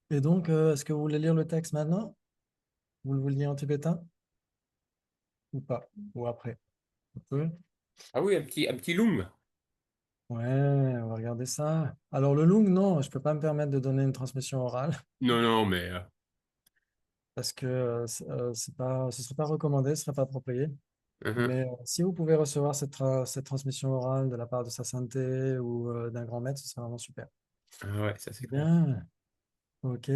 Et donc, est-ce que vous voulez lire le texte maintenant? Vous le vouliez en tibétain ou pas? Ou après? On peut. Ah oui, un petit loom. Ouais, on va regarder ça. Alors, le Lung, non, je peux pas me permettre de donner une transmission orale Non, non, mais... parce que c'est pas, ce serait pas recommandé, ce serait pas approprié. mhm. Mais si vous pouvez recevoir cette transmission orale de la part de sa sainteté ou d'un grand maître, ce serait vraiment super. Ah ouais, ça c'est cool. Bien, ok,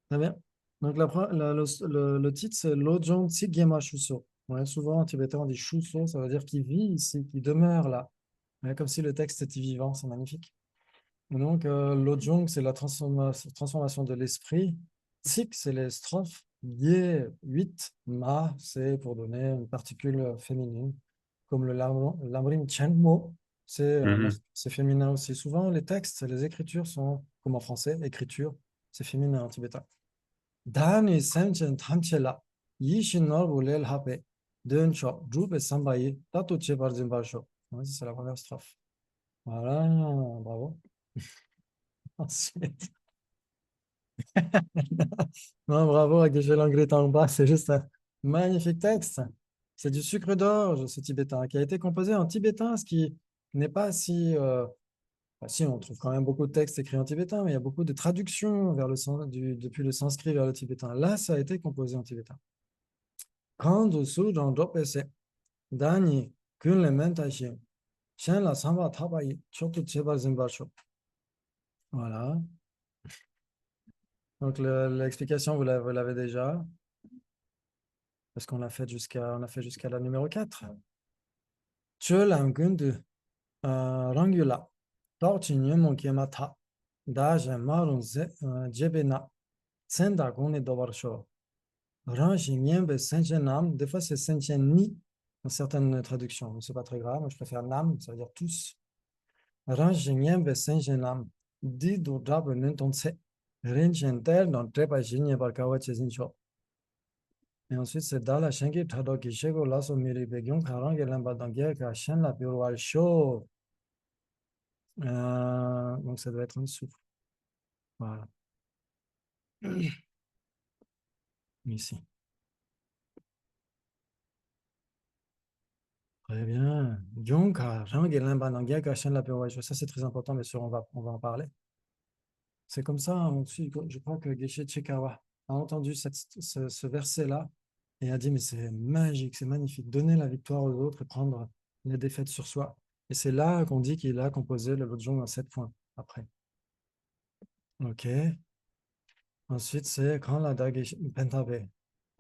très bien. Donc, le titre, c'est Lojong Tsigema Shuso. Ouais, souvent, en tibétain, on dit Shuso, ça veut dire qu'il vit ici, qu'il demeure là. Ouais, comme si le texte était vivant, c'est magnifique. Et donc, Lojong, c'est la transformation de l'esprit. Tsik, c'est les strophes. Ye, 8. Ma, c'est pour donner une particule féminine. Comme le Lamrim Chenmo, Mhm. c'est féminin aussi. Souvent, les textes, les écritures sont, comme en français, écriture, c'est féminin en tibétain. Dani Semchen Tamchela, Yishin Norbu Lel Hape, Duncho, Drupe Sambaye, Tato Chebar Zimbarsho. Ouais, c'est la première strophe. Voilà, bravo. Ensuite, non, bravo à Geshe Langri Tangpa, c'est juste un magnifique texte. C'est du sucre d'orge, ce tibétain, qui a été composé en tibétain, ce qui n'est pas si... si, on trouve quand même beaucoup de textes écrits en tibétain, mais il y a beaucoup de traductions vers depuis le sanskrit vers le tibétain. Là, ça a été composé en tibétain. Quand su rang se dani kun le mentashin, shen la samba tabai, chotu cheba zimbacho. Voilà. Donc, l'explication, vous l'avez déjà. Parce qu'on on a fait jusqu'à la numéro 4. Chulangundu Rangula, Torchinyemon Kiemata, Daje Marun Jebena, Senda Gune Dovarsho, Rangi Niembe Senjenam, des fois c'est Senjeni dans certaines traductions, mais c'est pas très grave, moi je préfère Nam, ça veut dire tous. Rangi Niembe Senjenam, Dido Drabe Nentonse, Rinjentel dans Trepa Jinye Barkawa Chezincho. Et ensuite, c'est dans la Shengi Tado Kishego Lasso Miri Begyon Karang et Lambadangia Kashen la Piroual Show. Donc, ça doit être en dessous. Voilà. Ici. Très bien. Gyonka Rang et Lambadangia Kashen la Piroual Show. Ça, c'est très important, bien sûr, on va en parler. C'est comme ça, je crois que Geshe Chikawa a entendu ce verset-là et a dit, mais c'est magique, c'est magnifique. Donner la victoire aux autres et prendre les défaites sur soi. Et c'est là qu'on dit qu'il a composé le Lojong en 7 points après. Ok. Ensuite, c'est quand la dagi pentabe.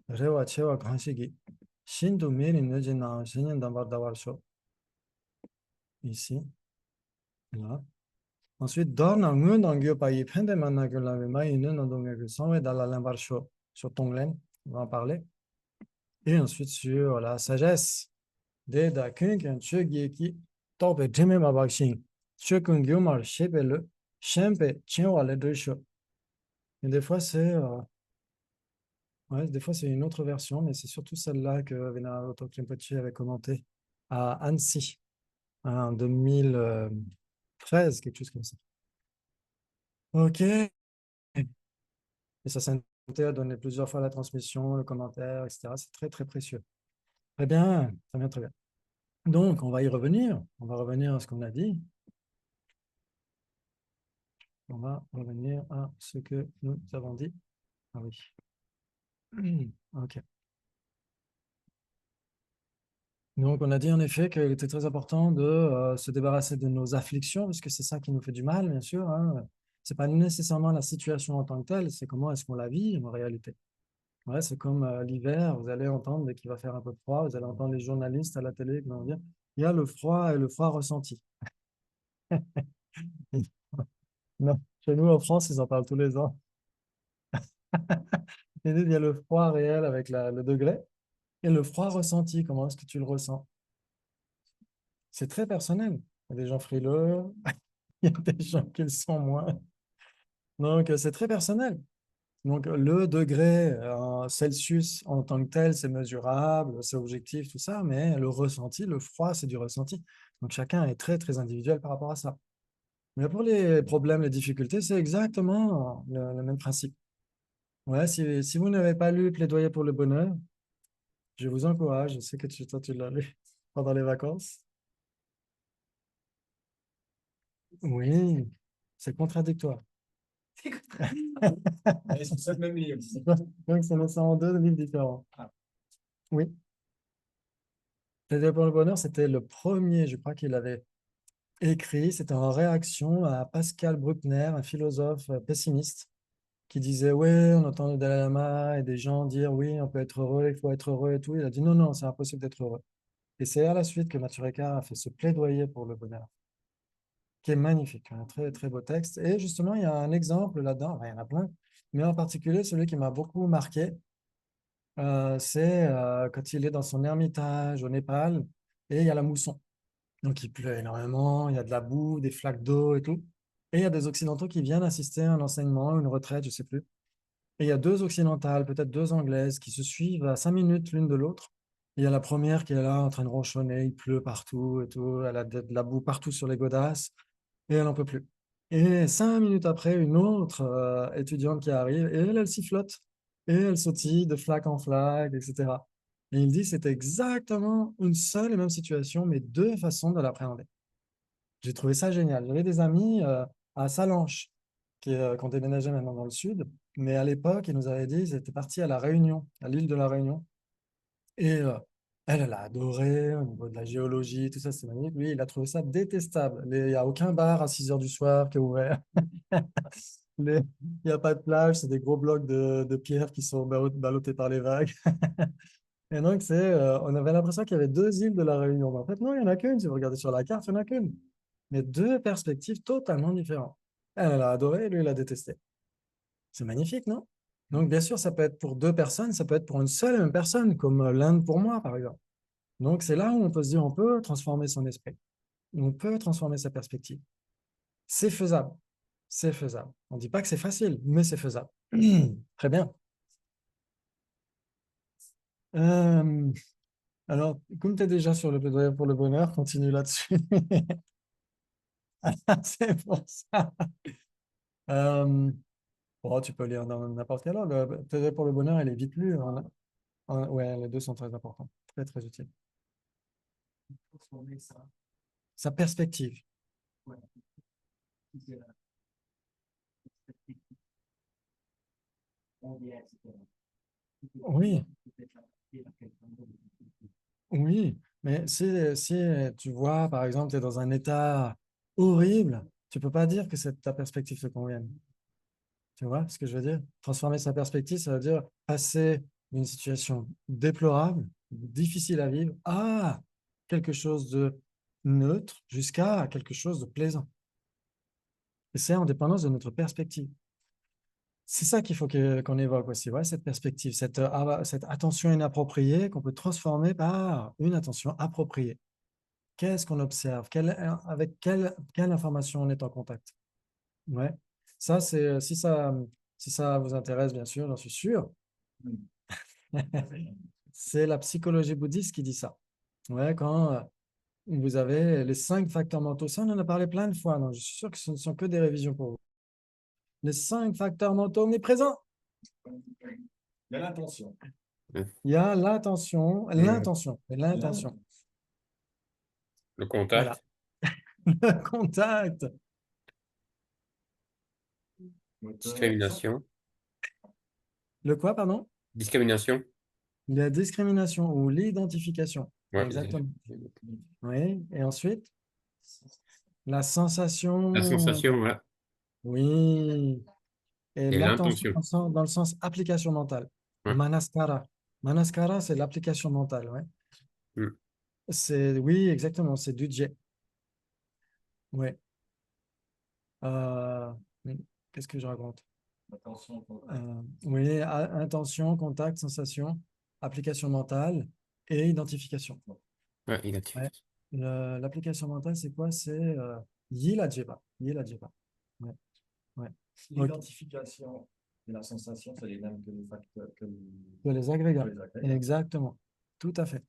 Rewa chewa kanshigi. Shindu miri neji na shinyan dambar dawar sho. Ici. Là. Ensuite, dorna ngun dangyo payi pende manna que la mai ne n'andonga que sanwe dans la lambar sho. Sur Tonglen, on va en parler. Et ensuite, sur la sagesse. Deda kunken chögyeki tobe jime mabakshin. Chökun gyomar shepele. Shempe chenwa le dresho. Et des fois, ouais, des fois, c'est une autre version, mais c'est surtout celle-là que Venerable Rinpoche avait commentée à Annecy en 2013, quelque chose comme ça. OK. Et ça s'est à donner plusieurs fois la transmission, le commentaire, etc. C'est très, très précieux. Très bien, très bien, très bien. Donc, on va y revenir. On va revenir à ce qu'on a dit. On va revenir à ce que nous avons dit. Ah oui. OK. Donc, on a dit en effet qu'il était très important de se débarrasser de nos afflictions, parce que c'est ça qui nous fait du mal, bien sûr. Hein. Ce n'est pas nécessairement la situation en tant que telle, c'est comment est-ce qu'on la vit en réalité. Ouais, c'est comme l'hiver, vous allez entendre dès qu'il va faire un peu froid, vous allez entendre les journalistes à la télé qui vont dire il y a le froid et le froid ressenti. Non, chez nous en France, ils en parlent tous les ans. Ils disent il y a le froid réel avec le degré et le froid ressenti, comment est-ce que tu le ressens? C'est très personnel. Il y a des gens frileux, il y a des gens qui le sont moins. Donc, c'est très personnel. Donc, le degré en Celsius en tant que tel, c'est mesurable, c'est objectif, tout ça, mais le ressenti, le froid, c'est du ressenti. Donc, chacun est très, très individuel par rapport à ça. Mais pour les problèmes, les difficultés, c'est exactement le même principe. Ouais, si vous n'avez pas lu Plaidoyer pour le bonheur, je vous encourage. Je sais que toi, tu l'as lu pendant les vacances. Oui, c'est contradictoire. C'est le même livre. Donc, ce sont deux livres différents. Oui. Plaidoyer pour le bonheur, c'était le premier, je crois qu'il avait écrit. C'était en réaction à Pascal Bruckner, un philosophe pessimiste, qui disait, oui, on entend le Dalai Lama et des gens dire, oui, on peut être heureux, il faut être heureux et tout. Il a dit, non, non, c'est impossible d'être heureux. Et c'est à la suite que Mathieu Ricard a fait ce plaidoyer pour le bonheur, qui est magnifique, un très, très beau texte. Et justement, il y a un exemple là-dedans, enfin, il y en a plein, mais en particulier, celui qui m'a beaucoup marqué, c'est quand il est dans son ermitage au Népal et il y a la mousson. Donc, il pleut énormément, il y a de la boue, des flaques d'eau et tout. Et il y a des Occidentaux qui viennent assister à un enseignement, une retraite, je ne sais plus. Et il y a deux Occidentales, peut-être deux Anglaises, qui se suivent à 5 minutes l'une de l'autre. Il y a la première qui est là en train de ronchonner, il pleut partout et tout, elle a de la boue partout sur les godasses et elle n'en peut plus. Et 5 minutes après, une autre étudiante qui arrive et elle sifflote et elle sautille de flaque en flaque, etc. Et il dit c'est exactement une seule et même situation, mais deux façons de l'appréhender. J'ai trouvé ça génial. J'avais des amis à Salanches qui ont déménagé maintenant dans le sud, mais à l'époque, ils nous avaient dit qu'ils étaient partis à La Réunion, à l'île de La Réunion. Et elle a adoré au niveau de la géologie, tout ça, c'est magnifique. Lui, il a trouvé ça détestable. Il n'y a aucun bar à 6 heures du soir qui est ouvert. Il n'y a pas de plage, c'est des gros blocs de pierre qui sont ballottés par les vagues. Et donc, on avait l'impression qu'il y avait deux îles de La Réunion. Mais en fait, non, il n'y en a qu'une. Si vous regardez sur la carte, il n'y en a qu'une. Mais deux perspectives totalement différentes. Elle a adoré, lui, il a détesté. C'est magnifique, non? Donc, bien sûr, ça peut être pour deux personnes, ça peut être pour une seule et même personne, comme l'Inde pour moi, par exemple. Donc, c'est là où on peut se dire, on peut transformer son esprit. On peut transformer sa perspective. C'est faisable. C'est faisable. On ne dit pas que c'est facile, mais c'est faisable. Très bien. Euh, alors, comme tu es déjà sur le plaidoyer pour le bonheur, continue là-dessus. C'est pour ça. Euh, bon, tu peux lire dans n'importe quel ordre. Le plaidoyer pour le bonheur, elle est vite lue. Ouais, les deux sont très importants. Très, très utiles. Sa perspective. Oui, oui. Mais si tu vois, par exemple, tu es dans un état horrible, tu peux pas dire que ta perspective te convienne. Tu vois ce que je veux dire? Transformer sa perspective, ça veut dire passer d'une situation déplorable, difficile à vivre, à quelque chose de neutre jusqu'à quelque chose de plaisant. Et c'est en dépendance de notre perspective. C'est ça qu'il faut qu'on évoque aussi, ouais, cette perspective, cette attention inappropriée qu'on peut transformer par une attention appropriée. Qu'est-ce qu'on observe? Avec quelle information on est en contact? Ouais. Ça, si ça vous intéresse, bien sûr, j'en suis sûr. C'est la psychologie bouddhiste qui dit ça. Ouais, quand vous avez les 5 facteurs mentaux, ça, on en a parlé plein de fois. Donc, je suis sûr que ce ne sont que des révisions pour vous. Les 5 facteurs mentaux omniprésents. Il y a l'intention. Il y a l'intention, et l'intention. Le Voilà. contact. Le contact. Discrimination. Le quoi, pardon? Discrimination. La discrimination ou l'identification. Ouais, Exactement. Oui. Et ensuite, la sensation. la sensation, voilà. Oui. Et Et l'attention l'intention. dans le sens application mentale. Ouais. Manaskara. Manaskara, c'est l'application mentale. Ouais. Mm. Oui, exactement. C'est du jet. Oui. Euh, Qu'est-ce que je raconte? Oui, intention, contact, sensation, application mentale et identification. Ouais, identification. Ouais. L'application mentale, c'est quoi? C'est Yila Jeba. Yila Jeba. Ouais. Ouais. L'identification et la sensation, c'est les mêmes que les facteurs. Que les agrégats. Que les agrégats. Exactement. Tout à fait.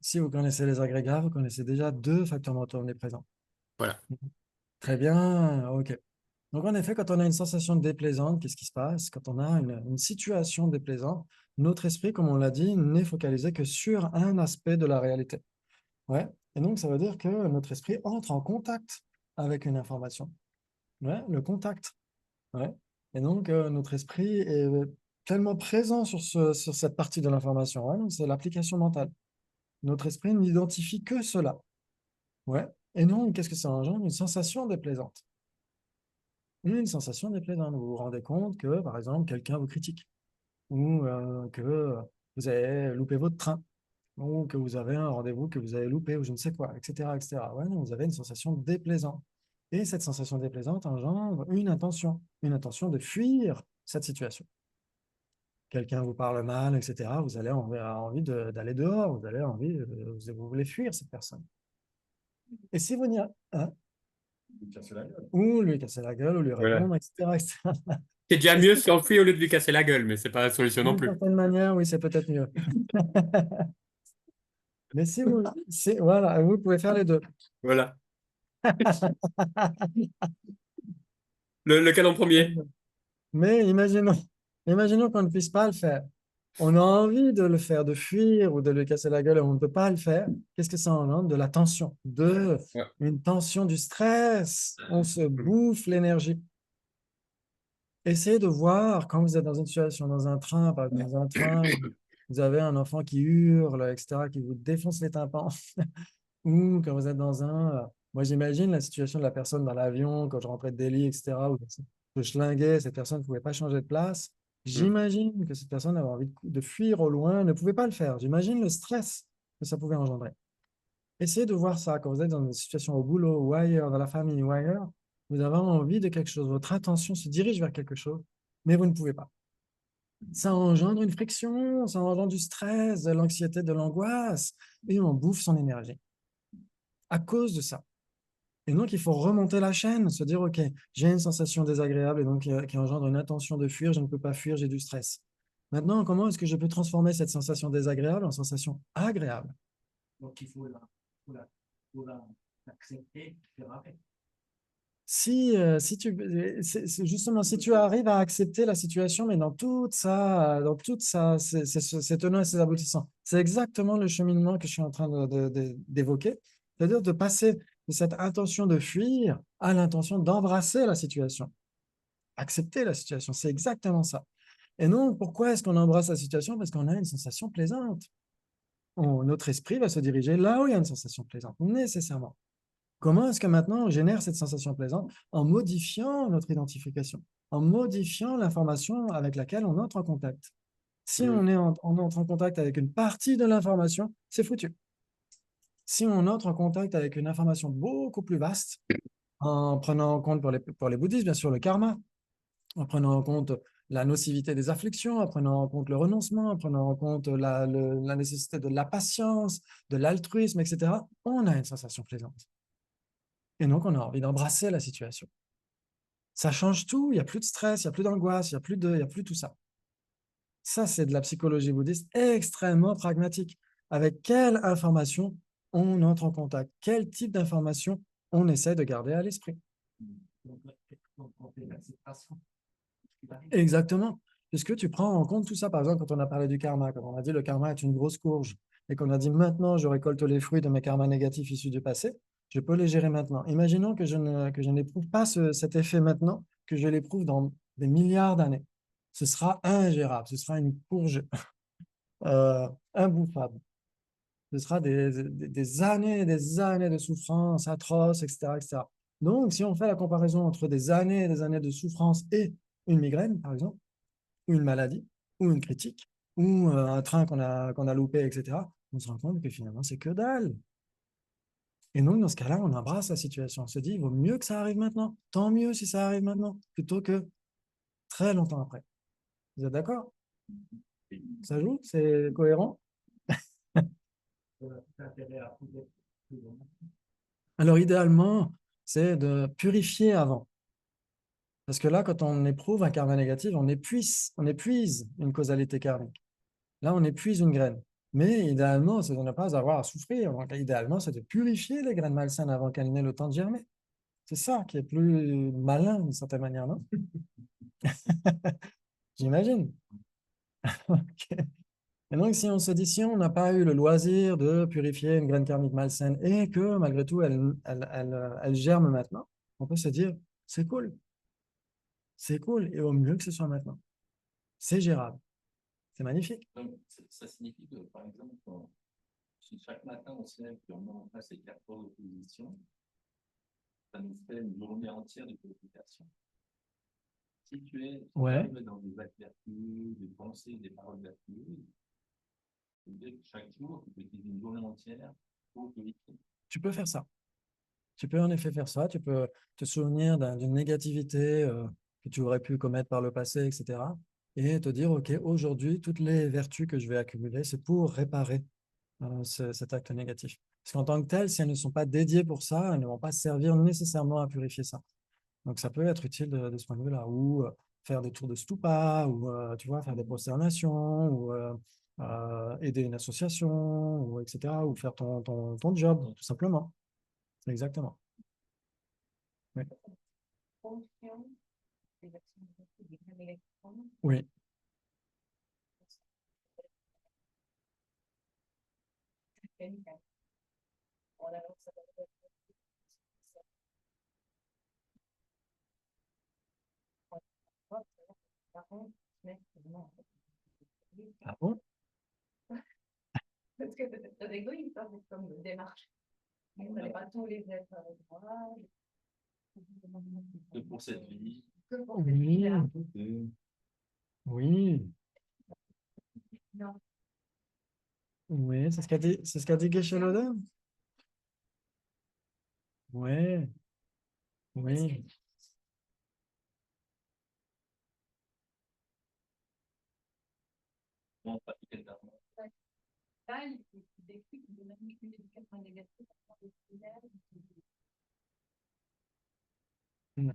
Si vous connaissez les agrégats, vous connaissez déjà 2 facteurs mentaux omniprésents. Voilà. Très bien, ok. Donc, en effet, quand on a une sensation déplaisante, qu'est-ce qui se passe? Quand on a une situation déplaisante, notre esprit, comme on l'a dit, n'est focalisé que sur un aspect de la réalité. Ouais. Et donc, ça veut dire que notre esprit entre en contact avec une information. Ouais, le contact. Ouais. Et donc, notre esprit est tellement présent sur cette partie de l'information. Ouais, donc c'est l'application mentale. Notre esprit n'identifie que cela. Ouais. Et donc, qu'est-ce que ça engendre? Une sensation déplaisante. Une sensation déplaisante. Vous vous rendez compte que, par exemple, quelqu'un vous critique ou que vous avez loupé votre train ou que vous avez un rendez-vous que vous avez loupé ou je ne sais quoi, etc., etc. Ouais, donc vous avez une sensation déplaisante. Et cette sensation déplaisante engendre une intention de fuir cette situation. Quelqu'un vous parle mal, etc., vous allez avoir envie d'aller dehors, vous allez envie, vous voulez fuir cette personne. Et si vous n'y a- hein, Lui casser la gueule. ou lui casser la gueule, ou lui Voilà. répondre, etc., etc. C'est déjà Et mieux si, s'enfuir au lieu de lui casser la gueule, mais c'est pas la solution non d'une plus. certaine manière, oui, c'est peut-être mieux. Mais si vous, voilà, vous pouvez faire les deux. Voilà. Lequel en premier? Mais imaginons qu'on ne puisse pas le faire. On a envie de le faire, de fuir ou de lui casser la gueule et on ne peut pas le faire. Qu'est-ce que ça engendre? De la tension, Ouais. une tension, du stress. On se bouffe l'énergie. Essayez de voir quand vous êtes dans une situation, dans un train, par exemple, dans un train, vous avez un enfant qui hurle, etc., qui vous défonce les tympans. Ou quand vous êtes dans moi, j'imagine la situation de la personne dans l'avion, quand je rentrais de Delhi, etc., où je schlinguais, cette personne ne pouvait pas changer de place. Mm. J'imagine que cette personne avait envie de fuir au loin, ne pouvait pas le faire. J'imagine le stress que ça pouvait engendrer. Essayez de voir ça quand vous êtes dans une situation au boulot ou ailleurs, dans la famille ou ailleurs. Vous avez envie de quelque chose, votre attention se dirige vers quelque chose, mais vous ne pouvez pas. Ça engendre une friction, ça engendre du stress, de l'anxiété, de l'angoisse, et on bouffe son énergie à cause de ça. Et donc, il faut remonter la chaîne, se dire, OK, j'ai une sensation désagréable et donc qui engendre une intention de fuir, je ne peux pas fuir, j'ai du stress. Maintenant, comment est-ce que je peux transformer cette sensation désagréable en sensation agréable? Donc, il faut l'accepter, faire avec. Justement, si tu arrives à accepter la situation, mais c'est tenants et ses aboutissants. C'est exactement le cheminement que je suis en train d'évoquer, c'est-à-dire de passer de cette intention de fuir à l'intention d'embrasser la situation, accepter la situation. C'est exactement ça. Et non, pourquoi est-ce qu'on embrasse la situation? Parce qu'on a une sensation plaisante. Notre esprit va se diriger là où il y a une sensation plaisante, nécessairement. Comment est-ce que maintenant on génère cette sensation plaisante? En modifiant notre identification, en modifiant l'information avec laquelle on entre en contact. Si Mm. on entre en contact avec une partie de l'information, c'est foutu. Si on entre en contact avec une information beaucoup plus vaste, en prenant en compte pour les bouddhistes, bien sûr, le karma, en prenant en compte la nocivité des afflictions, en prenant en compte le renoncement, en prenant en compte la nécessité de la patience, de l'altruisme, etc., on a une sensation plaisante. Et donc, on a envie d'embrasser la situation. Ça change tout, il n'y a plus de stress, il n'y a plus d'angoisse, il n'y a plus tout ça. Ça, c'est de la psychologie bouddhiste extrêmement pragmatique. Avec quelle information on entre en contact? Quel type d'information on essaie de garder à l'esprit? On fait l'acceptation. Exactement. Puisque tu prends en compte tout ça, par exemple, quand on a parlé du karma, quand on a dit le karma est une grosse courge, et qu'on a dit maintenant je récolte les fruits de mes karmas négatifs issus du passé, je peux les gérer maintenant. Imaginons que je n'éprouve pas cet effet maintenant, que je l'éprouve dans des milliards d'années. Ce sera ingérable, ce sera une courge imbouffable. Ce sera des années et des années de souffrance atroce, etc., etc. Donc, si on fait la comparaison entre des années et des années de souffrance et une migraine, par exemple, ou une maladie, ou une critique, ou un train qu'on a loupé, etc., on se rend compte que finalement, c'est que dalle. Et donc, dans ce cas-là, on embrasse la situation. On se dit, il vaut mieux que ça arrive maintenant. Tant mieux si ça arrive maintenant, plutôt que très longtemps après. Vous êtes d'accord? Ça joue? C'est cohérent? Alors, idéalement, c'est de purifier avant. Parce que là, quand on éprouve un karma négatif, on épuise une causalité karmique. Là, on épuise une graine. Mais idéalement, c'est de ne pas avoir à souffrir. Donc, idéalement, c'est de purifier les graines malsaines avant qu'elles n'aient le temps de germer. C'est ça qui est plus malin d'une certaine manière, non? J'imagine. Ok. Et donc, si on se dit, si on n'a pas eu le loisir de purifier une graine karmique malsaine et que malgré tout, elle germe maintenant, on peut se dire, c'est cool, et au mieux que ce soit maintenant. C'est gérable, c'est magnifique. Donc, ça signifie que, par exemple, si chaque matin on se lève et on met en place les 4 heures de position, ça nous fait une journée entière de purification. Si tu Ouais. arrives dans des actes vertueux, des pensées, des paroles vertueuses, chaque jour, tu peux utiliser une journée entière pour purifier. Tu peux faire ça. Tu peux en effet faire ça. Tu peux te souvenir d'une négativité que tu aurais pu commettre par le passé, etc. Et te dire, OK, aujourd'hui, toutes les vertus que je vais accumuler, c'est pour réparer cet acte négatif. Parce qu'en tant que tel, si elles ne sont pas dédiées pour ça, elles ne vont pas servir nécessairement à purifier ça. Donc, ça peut être utile de ce point de vue-là. Ou faire des tours de stupa, ou tu vois, faire des prosternations, ou aider une association, ou etc. Ou faire ton job, tout simplement. Exactement. Oui. Oui. Ah bon? Parce que c'est très égoïste, hein, comme démarche. On n'a pas tous les êtres avec moi. Que pour cette vie. Que pour Oui. cette vie-là. Oui. Non. Oui, c'est ce qu'a dit Geshe Loda. Oui. Oui. On pratique le dharma. Là, il décrit de manipuler du 4 négatif à des prières. Mm.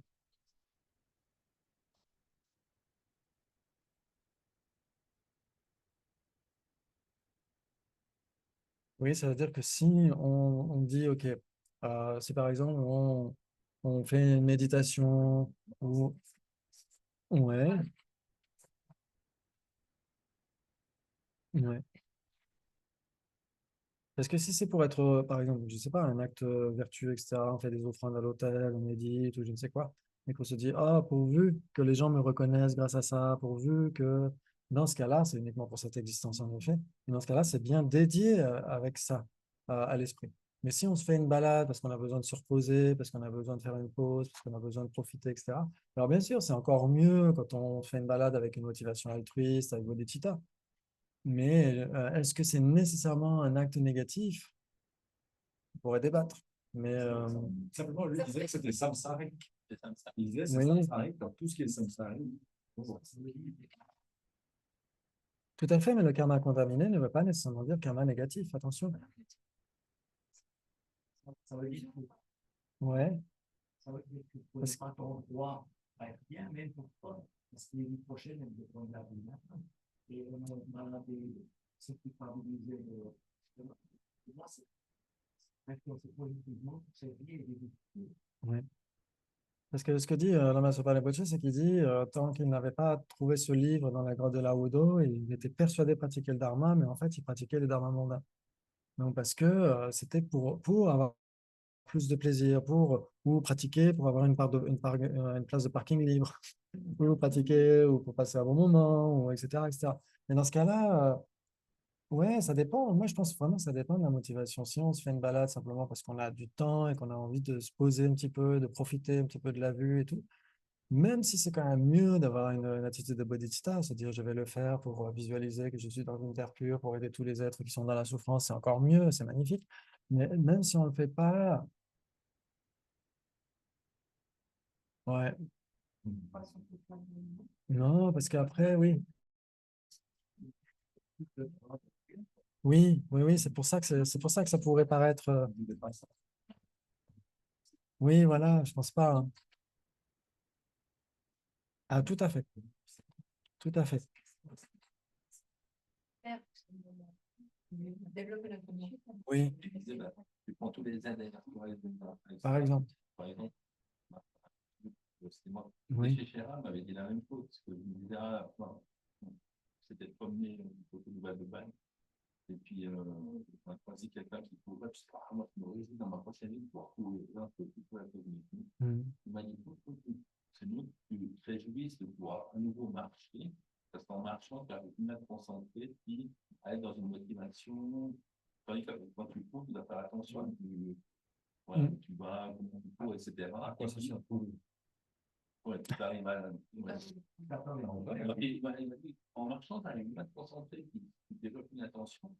Oui, ça veut dire que si on dit, OK, si par exemple on fait une méditation ou ouais, ouais. Parce que si c'est pour être, par exemple, je sais pas, un acte vertueux, etc., on fait des offrandes à l'hôtel, on médite ou je ne sais quoi, et qu'on se dit, ah, pourvu que les gens me reconnaissent grâce à ça, pourvu que, dans ce cas-là, c'est uniquement pour cette existence en effet, et dans ce cas-là, c'est bien dédié avec ça à l'esprit. Mais si on se fait une balade parce qu'on a besoin de se reposer, parce qu'on a besoin de faire une pause, parce qu'on a besoin de profiter, etc., alors bien sûr, c'est encore mieux quand on fait une balade avec une motivation altruiste, avec bodhicitta. Mais est-ce que c'est nécessairement un acte négatif? On pourrait débattre. Mais Simplement, lui disait que c'était samsarique. C'est ça. Il disait c'est oui, samsarique, donc tout ce qui est samsarique. tout à fait, mais le karma contaminé ne veut pas nécessairement dire karma négatif. Attention. Ça veut dire que Ouais. ça veut dire que tu ne peux pas ton droit à être bien, même pour toi, parce que l'année prochaine, elle peut prendre la vie maintenant. Et on a des ceux qui favorisent pour moi, c'est positivement, c'est bien et difficile. Ouais. Parce que ce que dit Lama Sopa Rinpoche, c'est qu'il dit tant qu'il n'avait pas trouvé ce livre dans la grotte de Laudo, il était persuadé de pratiquer le dharma, mais en fait, il pratiquait le dharma mondain. Donc, parce que c'était pour avoir plus de plaisir, ou pratiquer pour avoir une place de parking libre, ou pratiquer, ou pour passer un bon moment, ou etc., etc. Mais dans ce cas-là, ouais, ça dépend. Moi, je pense vraiment que ça dépend de la motivation. Si on se fait une balade simplement parce qu'on a du temps et qu'on a envie de se poser un petit peu, de profiter un petit peu de la vue et tout, même si c'est quand même mieux d'avoir une attitude de bodhicitta, c'est-à-dire je vais le faire pour visualiser que je suis dans une terre pure, pour aider tous les êtres qui sont dans la souffrance, c'est encore mieux, c'est magnifique. Mais même si on ne le fait pas, ouais, non, parce qu'après, oui, oui, c'est pour ça que ça pourrait paraître, oui, voilà, je pense pas, hein. Ah, tout à fait, tout à fait. Développer la communauté. Oui, Tu prends tous les adeptes, par exemple. par exemple, c'est moi. Oui. Chez Chéra m'avait dit la même chose, parce que je me disais, ah, non, c'était le premier côté de Val-de-Bagne. Et puis, on a choisi quelqu'un qui pouvait, je sais pas, moi, je me réjouis dans ma prochaine vie pour trouver un peu plus pour la communauté. Il m'a dit, c'est mieux que tu te réjouisses de pouvoir à nouveau marcher, parce qu'en marchant, tu arrives mieux à te concentrer, puis à être dans une motivation. Tandis que quand tu cours, tu dois faire attention, tu vas, comment tu cours, etc. Et puis, ouais, tu arrives à. Il m'a dit, en marchant, tu arrives à te concentrer, puis tu développes une attention.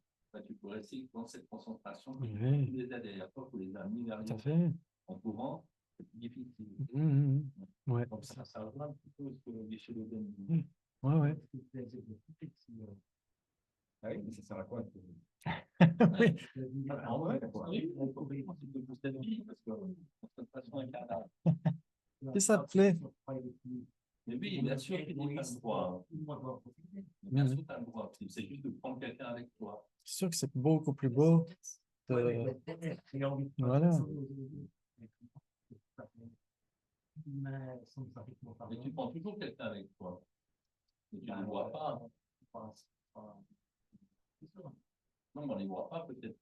Tu peux rester dans cette concentration, puis tu les aides derrière toi, pour les amener vers Tout à fait. en courant, c'est plus difficile. Ouais. Donc, ça rejoint un petit peu ce que Michel Le Pen dit. Ouais, ouais. Ah oui, mais ça sert à quoi? Oui. Ah ouais, oui, on peut de plus cette vie, parce que de toute façon, un cadre. Si ça te plaît. Mais oui, bien sûr qu'il n'y a pas le droit. Bien sûr, tu as le droit. C'est juste de prendre quelqu'un avec toi. C'est sûr que c'est beaucoup plus beau. Voilà. Mais tu prends toujours quelqu'un avec toi. Mais tu ne les vois pas. Non, mais on ne les voit pas peut-être.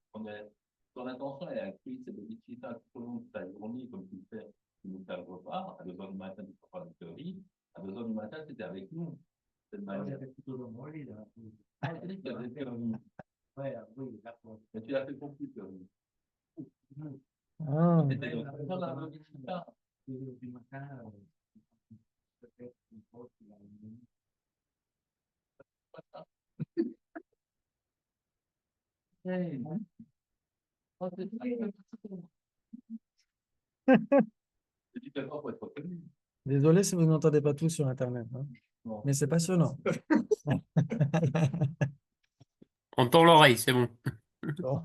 Ton intention est acquise, c'est de discuter tout au long de ta journée, comme tu le fais, tu nous fais le repas. À 2h du matin, tu ne pas de théorie. À 2h du matin, tu étais avec nous. C'est manière. Ah, tu as dit que tu avais théorie. Oui, d'accord. Mais tu l'as fait pour plus théorie. Ah. C'était dans la matin. Désolé si vous n'entendez pas tout sur Internet, hein. Mais c'est passionnant. On tend l'oreille, c'est bon. Bon.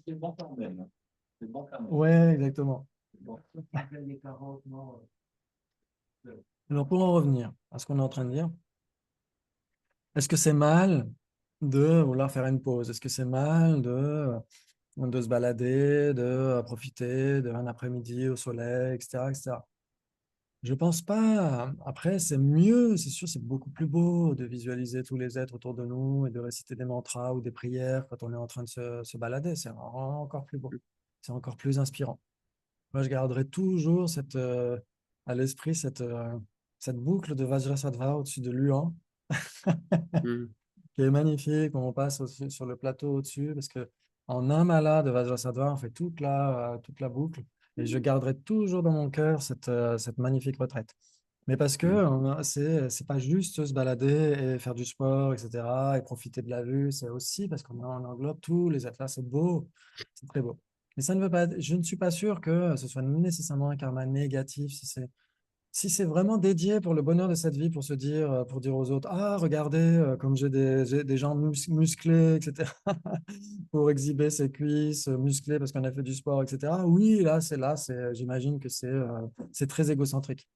C'est bon quand même. C'est bon quand même. Ouais, exactement. Alors, pour en revenir à ce qu'on est en train de dire, est-ce que c'est mal de vouloir faire une pause? Est-ce que c'est mal de se balader, de profiter d'un après-midi au soleil, etc., etc.? Je pense pas. Après, c'est mieux, c'est sûr, c'est beaucoup plus beau de visualiser tous les êtres autour de nous et de réciter des mantras ou des prières quand on est en train de se balader. C'est encore plus beau. C'est encore plus inspirant. Moi, je garderai toujours à l'esprit cette boucle de Vajrasattva au-dessus de Luan, qui est magnifique. On passe aussi sur le plateau au-dessus, parce que en un mala de Vajrasattva, on fait toute la boucle. Et je garderai toujours dans mon cœur cette magnifique retraite. Mais parce que c'est pas juste se balader et faire du sport, etc., et profiter de la vue, c'est aussi parce qu'on englobe tous les êtres. Là, c'est beau, c'est très beau. Mais ça ne veut pas, je ne suis pas sûr que ce soit nécessairement un karma négatif si c'est vraiment dédié pour le bonheur de cette vie, pour dire aux autres, ah, regardez, comme j'ai des jambes musclées, etc., pour exhiber ses cuisses musclées parce qu'on a fait du sport, etc. Oui, j'imagine que c'est très égocentrique.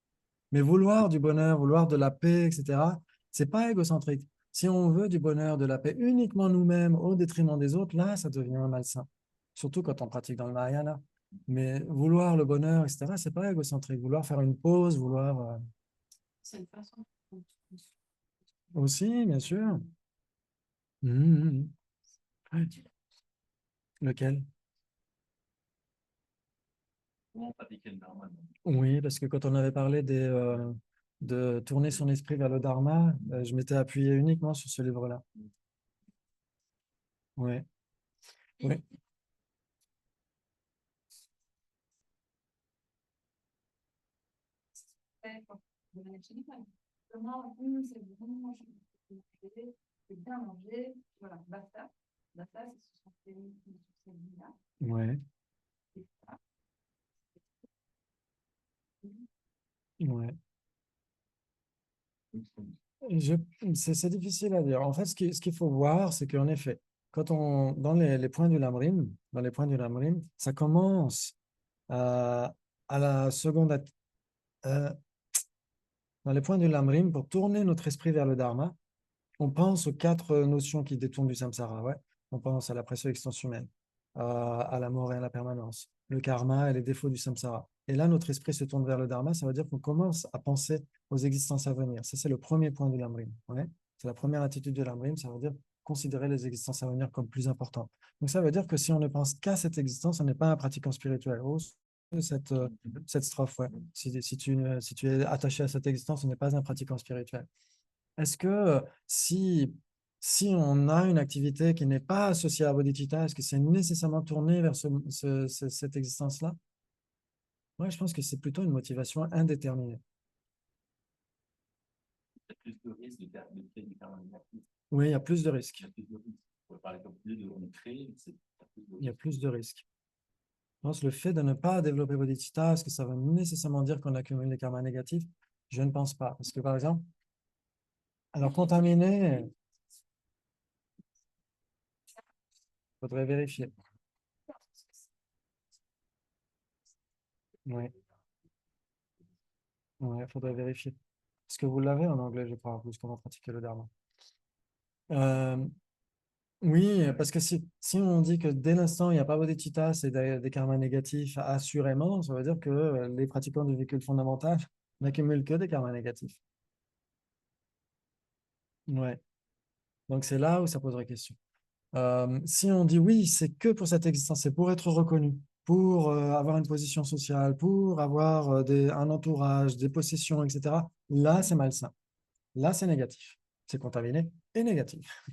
Mais vouloir du bonheur, vouloir de la paix, etc., c'est pas égocentrique. Si on veut du bonheur, de la paix uniquement nous-mêmes au détriment des autres, là, ça devient malsain. Surtout quand on pratique dans le Mahayana. Mais vouloir le bonheur, etc., c'est pas égocentrique. Vouloir faire une pause, C'est une façon. aussi, bien sûr. Ouais. Lequel? Comment pratiquer le dharma? Oui, parce que quand on avait parlé de tourner son esprit vers le dharma, je m'étais appuyé uniquement sur ce livre-là. Oui. Oui. De manière générale. Comment c'est bon, c'est bien manger, voilà, basta. Basta, c'est ce sont ces vies-là. Ouais. Ouais. C'est difficile à dire. En fait, ce qu'il faut voir, c'est qu'en effet, dans les points du Lamrim, ça commence à à la seconde, euh, dans les points du Lamrim, pour tourner notre esprit vers le Dharma, on pense aux quatre notions qui détournent du samsara. Ouais. On pense à la pression extension humaine, à la mort et à la permanence, le karma et les défauts du samsara. Et là, notre esprit se tourne vers le dharma, ça veut dire qu'on commence à penser aux existences à venir. Ça, c'est le premier point de l'Amrim. Ouais. C'est la première attitude de l'Amrim, ça veut dire considérer les existences à venir comme plus importantes. Donc, ça veut dire que si on ne pense qu'à cette existence, on n'est pas un pratiquant spirituel. Oh, cette strophe, ouais. Si tu es attaché à cette existence, on n'est pas un pratiquant spirituel. Est-ce que si on a une activité qui n'est pas associée à bodhicitta, est-ce que c'est nécessairement tourné vers cette existence-là? Moi, je pense que c'est plutôt une motivation indéterminée. Il y a plus de risques de créer du karma négatif. Oui, il y a plus de risques. Il y a plus de risques. On pourrait parler comme plus de on crée, c'est Il y a plus de risques. Je pense que le fait de ne pas développer bodhicitta, est-ce que ça veut nécessairement dire qu'on accumule des karmas négatifs? Je ne pense pas. Parce que, par exemple, alors contaminer, il faudrait vérifier. Oui, il faudrait vérifier. Est-ce que vous l'avez en anglais, je crois, plus comment pratiquer le dharma. Oui, parce que si on dit que dès l'instant, il n'y a pas bodhicitta, c'est des karmas négatifs, assurément, ça veut dire que les pratiquants du véhicule fondamental n'accumulent que des karmas négatifs. Ouais. Donc, c'est là où ça poserait question. Si on dit oui, c'est que pour cette existence, c'est pour être reconnu, pour avoir une position sociale, pour avoir un entourage, des possessions, etc., là, c'est malsain. Là, c'est négatif. C'est contaminé et négatif.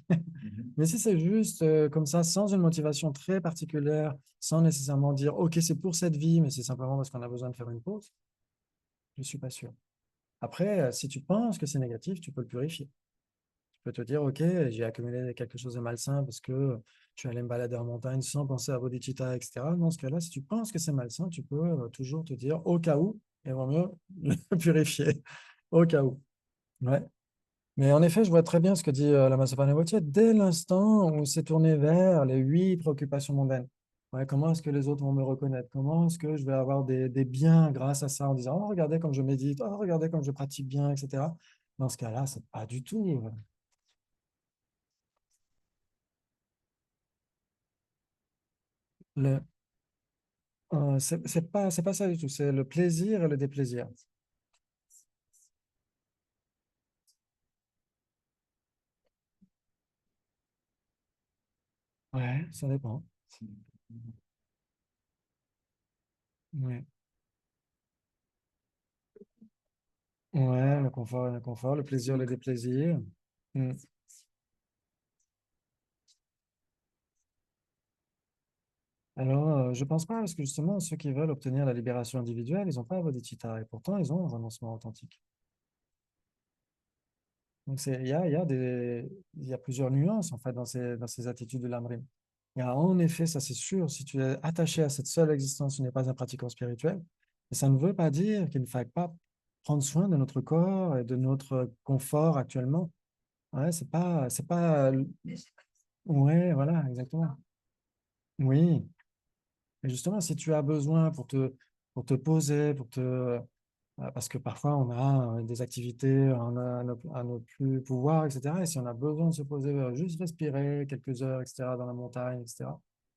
Mais si c'est juste comme ça, sans une motivation très particulière, sans nécessairement dire, OK, c'est pour cette vie, mais c'est simplement parce qu'on a besoin de faire une pause, je ne suis pas sûr. Après, si tu penses que c'est négatif, tu peux le purifier. Tu peux te dire, OK, j'ai accumulé quelque chose de malsain parce que je suis allé me balader en montagne sans penser à bodhicitta, etc. Dans ce cas-là, si tu penses que c'est malsain, tu peux toujours te dire, au cas où, il vaut mieux le purifier. Au cas où. Ouais. Mais en effet, je vois très bien ce que dit la Masopanavotia dès l'instant où c'est tourné vers les 8 préoccupations mondaines. Ouais, comment est-ce que les autres vont me reconnaître? Comment est-ce que je vais avoir des biens grâce à ça en disant, oh, regardez comme je médite, oh, regardez comme je pratique bien, etc. Dans ce cas-là, c'est pas du tout. Le, c'est pas ça du tout. C'est le plaisir et le déplaisir. Ouais, ça dépend. Ouais, ouais, le confort, le plaisir, le déplaisir. Mm. Alors, je pense pas, parce que justement, ceux qui veulent obtenir la libération individuelle, ils n'ont pas bodhicitta, et pourtant, ils ont un renoncement authentique. Donc, il y a plusieurs nuances, en fait, dans ces attitudes de l'Amrim. Il y a en effet, ça c'est sûr, si tu es attaché à cette seule existence, tu n'es pas un pratiquant spirituel. Et ça ne veut pas dire qu'il ne faille pas prendre soin de notre corps et de notre confort actuellement. Ouais, c'est pas, ouais, voilà, exactement. Oui. Et justement, si tu as besoin pour te poser, parce que parfois on a des activités à ne plus pouvoir, etc. Et si on a besoin de se poser, juste respirer quelques heures, etc., dans la montagne, etc.,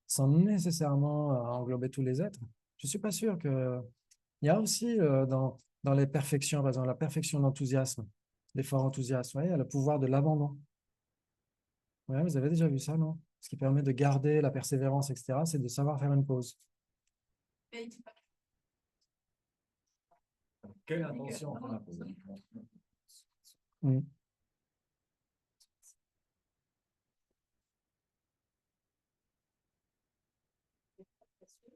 sans nécessairement englober tous les êtres, je ne suis pas sûr que. Il y a aussi dans les perfections, par exemple, la perfection d'enthousiasme, l'effort enthousiasme, ouais, il y a le pouvoir de l'abandon. Ouais, vous avez déjà vu ça, non? Ce qui permet de garder la persévérance, etc., c'est de savoir faire une pause. Quelle intention on a posée? Mm.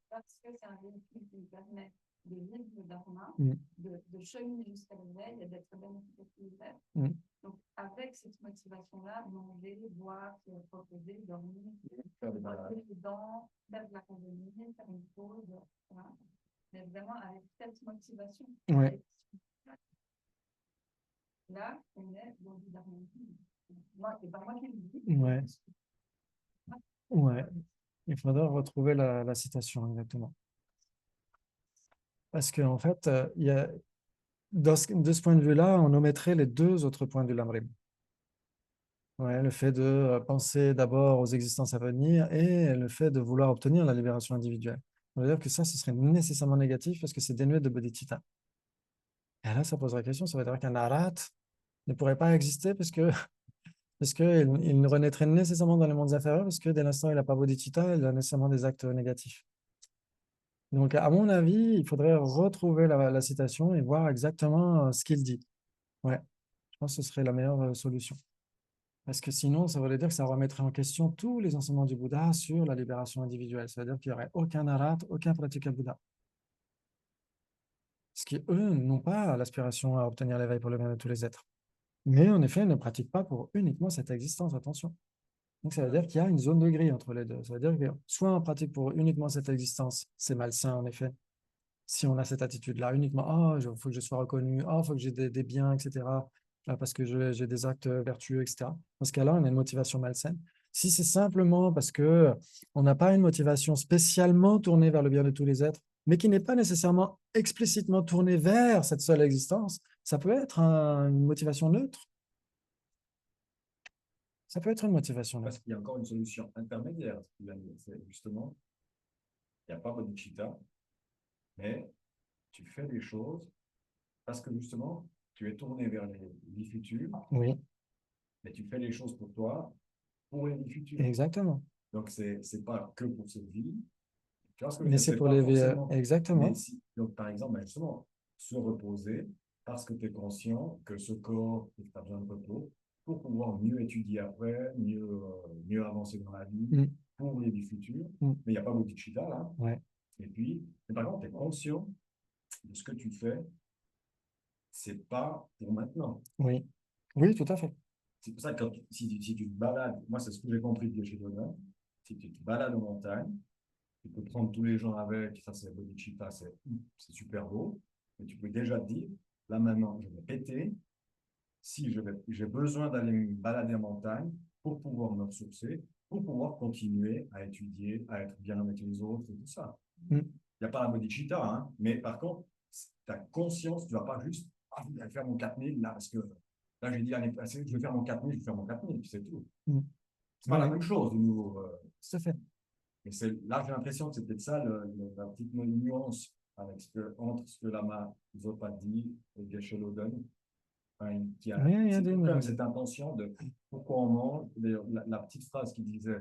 Parce que c'est un véhicule qui permet de vivre le dharma, Mm. de cheminer jusqu'à l'éveil et d'être bénéfique utilitaire. Mm. Donc, avec cette motivation-là, manger, boire, se reposer, dormir, Faire des balades. les dents, faire de la randonnée, faire une pause, voilà. Mais vraiment avec cette motivation. Ouais. Là, on est dans du dharma. Moi, c'est pas moi qui le dis. Ouais. Ouais. Il faudra retrouver la citation, exactement. Parce qu'en fait, de ce point de vue-là, on omettrait les deux autres points du Lamrim. Ouais, le fait de penser d'abord aux existences à venir et le fait de vouloir obtenir la libération individuelle. On veut dire que ça, ce serait nécessairement négatif parce que c'est dénué de bodhicitta. Et là, ça pose la question, ça veut dire qu'un arat ne pourrait pas exister parce que il ne renaîtrait nécessairement dans les mondes inférieurs parce que dès l'instant où il n'a pas bodhicitta, il a nécessairement des actes négatifs. Donc, à mon avis, il faudrait retrouver la citation et voir exactement ce qu'il dit. Ouais, je pense que ce serait la meilleure solution. Parce que sinon, ça voudrait dire que ça remettrait en question tous les enseignements du Bouddha sur la libération individuelle. Ça veut dire qu'il n'y aurait aucun arat, aucun pratique Bouddha. Parce qu'eux n'ont pas l'aspiration à obtenir l'éveil pour le bien de tous les êtres. Mais en effet, ils ne pratiquent pas pour uniquement cette existence, attention. Donc ça veut dire qu'il y a une zone de gris entre les deux. Ça veut dire que soit on pratique pour uniquement cette existence, c'est malsain en effet. Si on a cette attitude-là, uniquement, oh, il faut que je sois reconnu, oh, il faut que j'ai des biens, etc., parce que j'ai des actes vertueux, etc. Dans ce cas-là, on a une motivation malsaine. Si c'est simplement parce que on n'a pas une motivation spécialement tournée vers le bien de tous les êtres, mais qui n'est pas nécessairement explicitement tournée vers cette seule existence, ça peut être une motivation neutre. Ça peut être une motivation Parce neutre. qu'il y a encore une solution intermédiaire. C'est justement, il n'y a pas bodhicitta, mais tu fais des choses parce que justement, tu es tourné vers les vies futures, Oui, mais tu fais les choses pour toi, pour les vies futures. exactement. Donc, c'est pas que pour cette vie. Tu vois ce que je veux Mais dire? c'est pour pas les forcément. exactement. Mais donc, par exemple, justement, se reposer parce que tu es conscient que ce corps, tu as besoin de repos pour pouvoir mieux étudier après, mieux avancer dans la vie, Mm. pour les vies futures. Mm. Mais il n'y a pas bodhicitta là. Ouais. Et puis, mais par contre, tu es conscient de ce que tu fais, c'est pas pour maintenant. Oui. Oui, tout à fait. C'est pour ça que si tu te balades, moi c'est ce que j'ai compris de chez Donin, si tu te balades en montagne, tu peux prendre tous les gens avec, ça c'est bodhicitta, c'est super beau, mais tu peux déjà te dire, là maintenant je vais péter, si j'ai besoin d'aller me balader en montagne pour pouvoir me ressourcer, pour pouvoir continuer à étudier, à être bien avec les autres et tout ça. Mm. Il n'y a pas la bodhicitta, hein, mais par contre, tu as conscience, tu ne vas pas juste je vais faire mon 4000 là, parce que là j'ai dit l'année passée, je vais faire mon 4000, je vais faire mon 4000, puis c'est tout. Mm. C'est pas la Ouais, même chose de nouveau. tout à fait. Mais là, j'ai l'impression que c'est peut-être ça la petite nuance entre ce que Lama Zopa dit et Geshe Loden. Enfin, Oui, il y a c'est des... quand même cette intention de pourquoi on mange. D'ailleurs, la petite phrase qu'il disait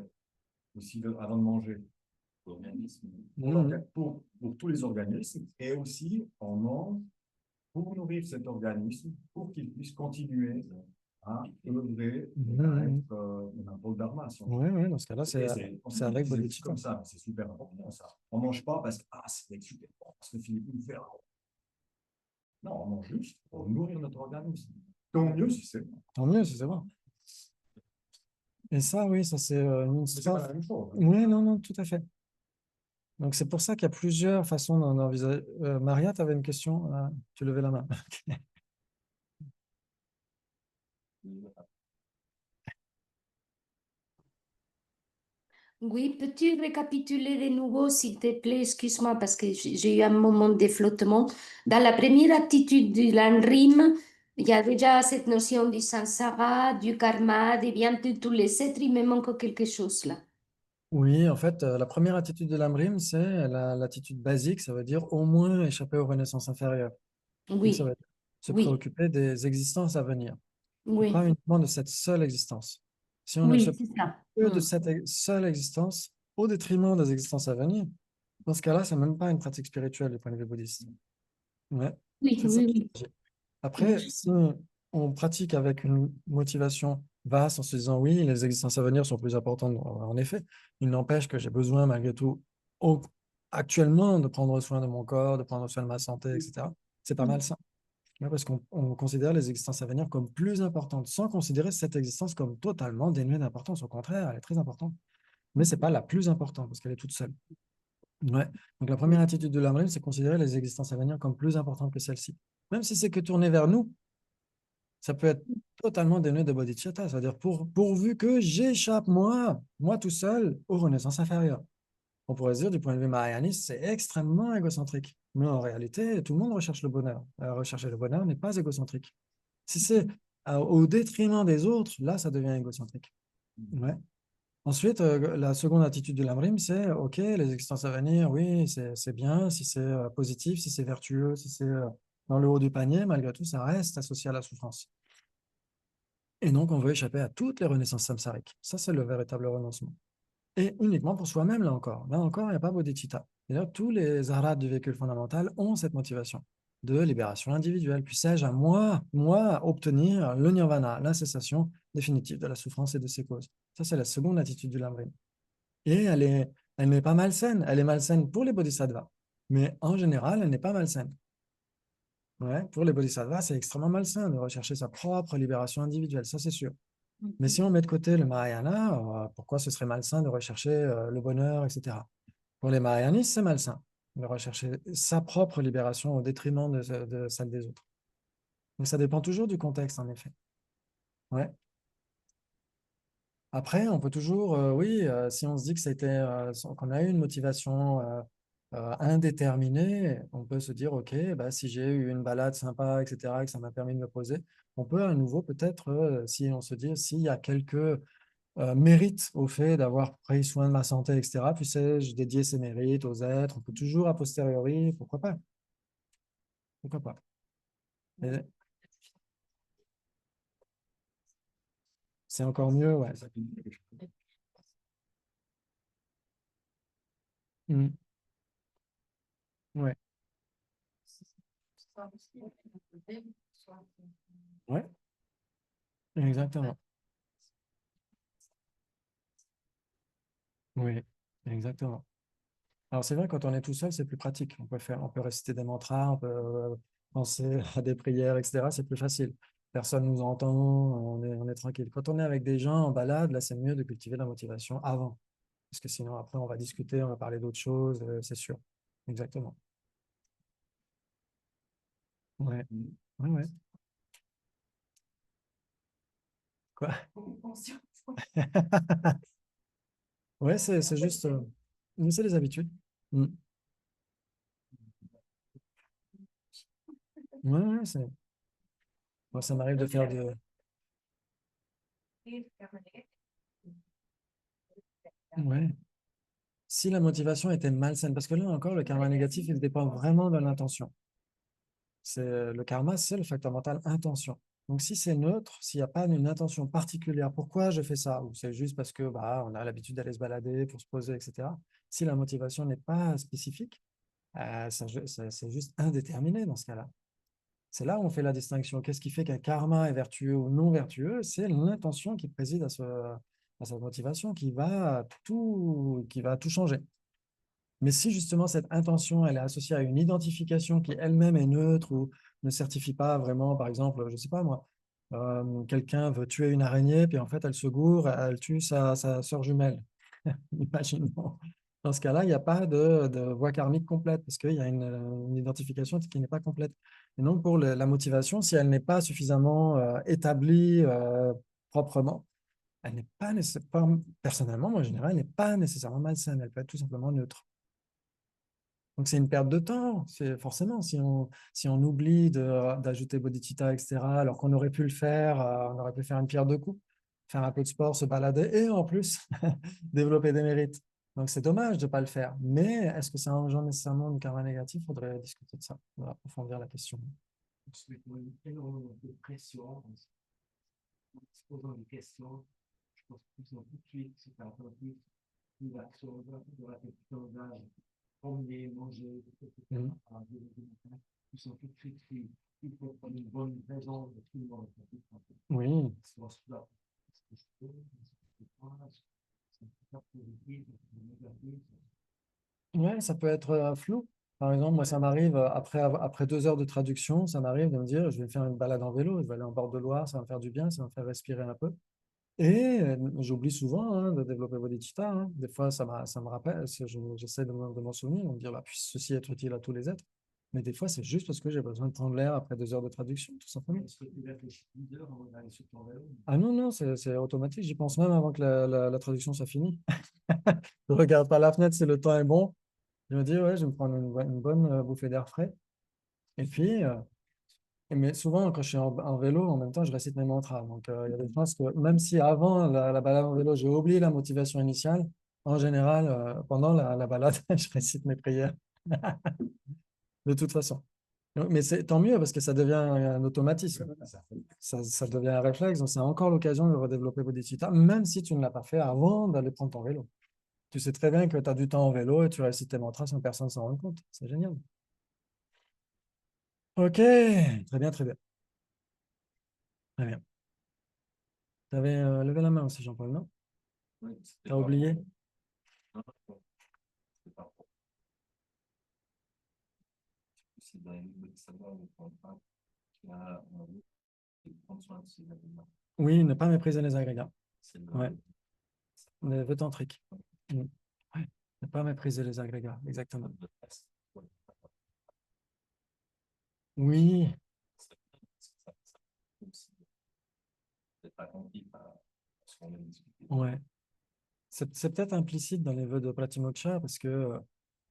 aussi avant de manger, Organisme. pour tous les organismes, et aussi on mange pour nourrir cet organisme, pour qu'il puisse continuer à œuvrer, à être un pôle dharma. Si Oui, oui, dans ce cas-là, c'est avec c'est bodhicitta. comme ça, c'est super important ça. On ne mange pas parce que c'est super bon, parce que Philippe nous fait. Non, on mange juste pour nourrir notre organisme. Tant mieux si c'est bon. Tant mieux, si c'est bon. Et ça, oui, ça c'est une C'est pas la même chose. Oui, non, non, tout à fait. Donc c'est pour ça qu'il y a plusieurs façons d'envisager. Maria, tu avais une question, tu levais la main. Oui, peux-tu récapituler de nouveau, s'il te plaît? Excuse-moi, parce que j'ai eu un moment de flottement. Dans la première attitude du Landrim, il y a déjà cette notion du samsara, du karma, des biens de tous les êtres. Il me manque quelque chose là. Oui, en fait, la première attitude de l'Amrim, c'est l'attitude basique, ça veut dire au moins échapper aux renaissances inférieures. Donc ça Oui, veut dire se oui, préoccuper des existences à venir, et oui, pas uniquement de cette seule existence. Si on ne se oui, préoccupe c'est ça. que de cette seule existence au détriment des existences à venir, dans ce cas-là, c'est même pas une pratique spirituelle du point de vue bouddhiste. Ouais, Oui, c'est ça. oui, oui. Après, si on pratique avec une motivation vaste en se disant oui, les existences à venir sont plus importantes, en effet, il n'empêche que j'ai besoin malgré tout actuellement de prendre soin de mon corps, de prendre soin de ma santé, etc. C'est pas mal ça. Ouais, parce qu'on considère les existences à venir comme plus importantes, sans considérer cette existence comme totalement dénuée d'importance. Au contraire, elle est très importante. Mais ce n'est pas la plus importante, parce qu'elle est toute seule. Ouais. Donc la première attitude de l'Amrim, c'est considérer les existences à venir comme plus importantes que celle-ci. Même si c'est que tourné vers nous, ça peut être totalement dénué de bodhicitta, c'est-à-dire pourvu que j'échappe, moi tout seul, aux renaissances inférieures. On pourrait se dire, du point de vue mahayaniste, c'est extrêmement égocentrique. Mais en réalité, tout le monde recherche le bonheur. Rechercher le bonheur n'est pas égocentrique. Si c'est au détriment des autres, là, ça devient égocentrique. Ouais. Ensuite, la seconde attitude de l'Amrim, c'est OK, les existences à venir, oui, c'est bien, si c'est positif, si c'est vertueux, si c'est dans le haut du panier, malgré tout, ça reste associé à la souffrance. Et donc, on veut échapper à toutes les renaissances samsariques. Ça, c'est le véritable renoncement. Et uniquement pour soi-même, là encore. Là encore, il n'y a pas bodhicitta. D'ailleurs, tous les arabes du véhicule fondamental ont cette motivation de libération individuelle. Puissais-je à moi, obtenir le nirvana, la cessation définitive de la souffrance et de ses causes. Ça, c'est la seconde attitude du Lamrim. Et elle n'est pas malsaine. Elle est malsaine pour les bodhisattvas. Mais en général, elle n'est pas malsaine. Ouais, pour les bodhisattvas, c'est extrêmement malsain de rechercher sa propre libération individuelle, ça c'est sûr. Mais si on met de côté le Mahayana, pourquoi ce serait malsain de rechercher le bonheur, etc. Pour les Mahayanistes, c'est malsain de rechercher sa propre libération au détriment de celle des autres. Donc ça dépend toujours du contexte, en effet. Ouais. Après, on peut toujours, oui, si on se dit que qu'on a eu une motivation indéterminée, on peut se dire, OK, bah, si j'ai eu une balade sympa, etc., que ça m'a permis de me poser, on peut à nouveau peut-être, si on se dit, s'il y a quelques mérites au fait d'avoir pris soin de ma santé, etc., puissais-je dédier ces mérites aux êtres, on peut toujours a posteriori, pourquoi pas? Pourquoi pas? Et c'est encore mieux, ouais. Mm. Ouais, ouais, exactement. Oui, exactement. Alors c'est vrai, quand on est tout seul, c'est plus pratique. On peut réciter des mantras, on peut penser à des prières, etc. C'est plus facile. Personne nous entend, on est tranquille. Quand on est avec des gens en balade, là, c'est mieux de cultiver la motivation avant. Parce que sinon, après, on va discuter, on va parler d'autres choses, c'est sûr. Exactement. Ouais, ouais, ouais. Quoi? Ouais, c'est juste, c'est les habitudes. Mm. Ouais, ouais, moi, ça m'arrive de faire de. Ouais. Si la motivation était malsaine, parce que là encore, le karma négatif, il dépend vraiment de l'intention. Le karma, c'est le facteur mental intention. Donc, si c'est neutre, s'il n'y a pas une intention particulière, pourquoi je fais ça, ou c'est juste parce que bah, on a l'habitude d'aller se balader pour se poser, etc. Si la motivation n'est pas spécifique, c'est juste indéterminé dans ce cas-là. C'est là où on fait la distinction. Qu'est-ce qui fait qu'un karma est vertueux ou non vertueux? C'est l'intention qui préside à cette motivation qui va tout changer. Mais si justement cette intention elle est associée à une identification qui elle-même est neutre ou ne certifie pas vraiment, par exemple, je ne sais pas moi, quelqu'un veut tuer une araignée, puis en fait elle se gourre, elle tue sa sœur jumelle. Imaginons. Dans ce cas-là, il n'y a pas de voie karmique complète parce qu'il y a une identification qui n'est pas complète. Et donc pour la motivation, si elle n'est pas suffisamment établie proprement, elle n'est pas nécessairement, personnellement, moi en général, elle n'est pas nécessairement malsaine, elle peut être tout simplement neutre. Donc, c'est une perte de temps, c'est forcément, si on oublie d'ajouter bodhicitta, etc., alors qu'on aurait pu le faire, on aurait pu faire une pierre deux coups, faire un peu de sport, se balader et en plus développer des mérites. Donc, c'est dommage de ne pas le faire. Mais est-ce que ça engendre nécessairement une karma négative? Il faudrait discuter de ça, on va approfondir la question. Ensuite, on a une énorme de pression en se posant des questions. Je pense qu'ils sont tout de suite, c'est un peu plus l'action de la d'âge, promener, manger, etc. Ils sont tout de suite pris. Il faut prendre une bonne raison de tout le monde. Oui. Ouais, ça peut être flou. Par exemple, moi, ça m'arrive, après 2 heures de traduction, ça m'arrive de me dire, je vais faire une balade en vélo, je vais aller en bord de Loire, ça va me faire du bien, ça va me faire respirer un peu. Et j'oublie souvent de développer bodhicitta. Des fois, ça me rappelle, j'essaie de m'en souvenir, de me dire, bah, puisse ceci être utile à tous les êtres. Mais des fois, c'est juste parce que j'ai besoin de prendre l'air après 2 heures de traduction, tout simplement. Est-ce que tu réfléchis 10 heures avant d'aller sur ton vélo? Ah non, non, c'est automatique. J'y pense même avant que la traduction soit finie. Je regarde pas la fenêtre si le temps est bon. Je me dis, ouais, je vais me prendre une bonne bouffée d'air frais. Et puis, mais souvent, quand je suis en vélo, en même temps, je récite mes mantras. Donc, il y a des chances que, même si avant la balade en vélo, j'ai oublié la motivation initiale, en général, pendant la balade, je récite mes prières. De toute façon. Mais c'est tant mieux parce que ça devient un automatisme. Ça devient un réflexe. Donc, c'est encore l'occasion de redévelopper Bodhicitta, même si tu ne l'as pas fait avant d'aller prendre ton vélo. Tu sais très bien que tu as du temps en vélo et tu récites tes mantras sans personne s'en rende compte. C'est génial. Ok, très bien, très bien. Très bien. Tu avais levé la main aussi, Jean-Paul, non? Oui, Tu as oublié? Non, c'est pas pour. C'est dans les livres de savoir le contrat qui a de prendre soin de ses aliments. Oui, ne pas mépriser les agrégats. C'est le. Ouais. Les vœux tantriques. Mm. Ouais. Ne pas mépriser les agrégats, exactement. Oui, C'est pas compris par ce qu'on a discuté. ouais. C'est peut-être implicite dans les vœux de Pratimoksha parce que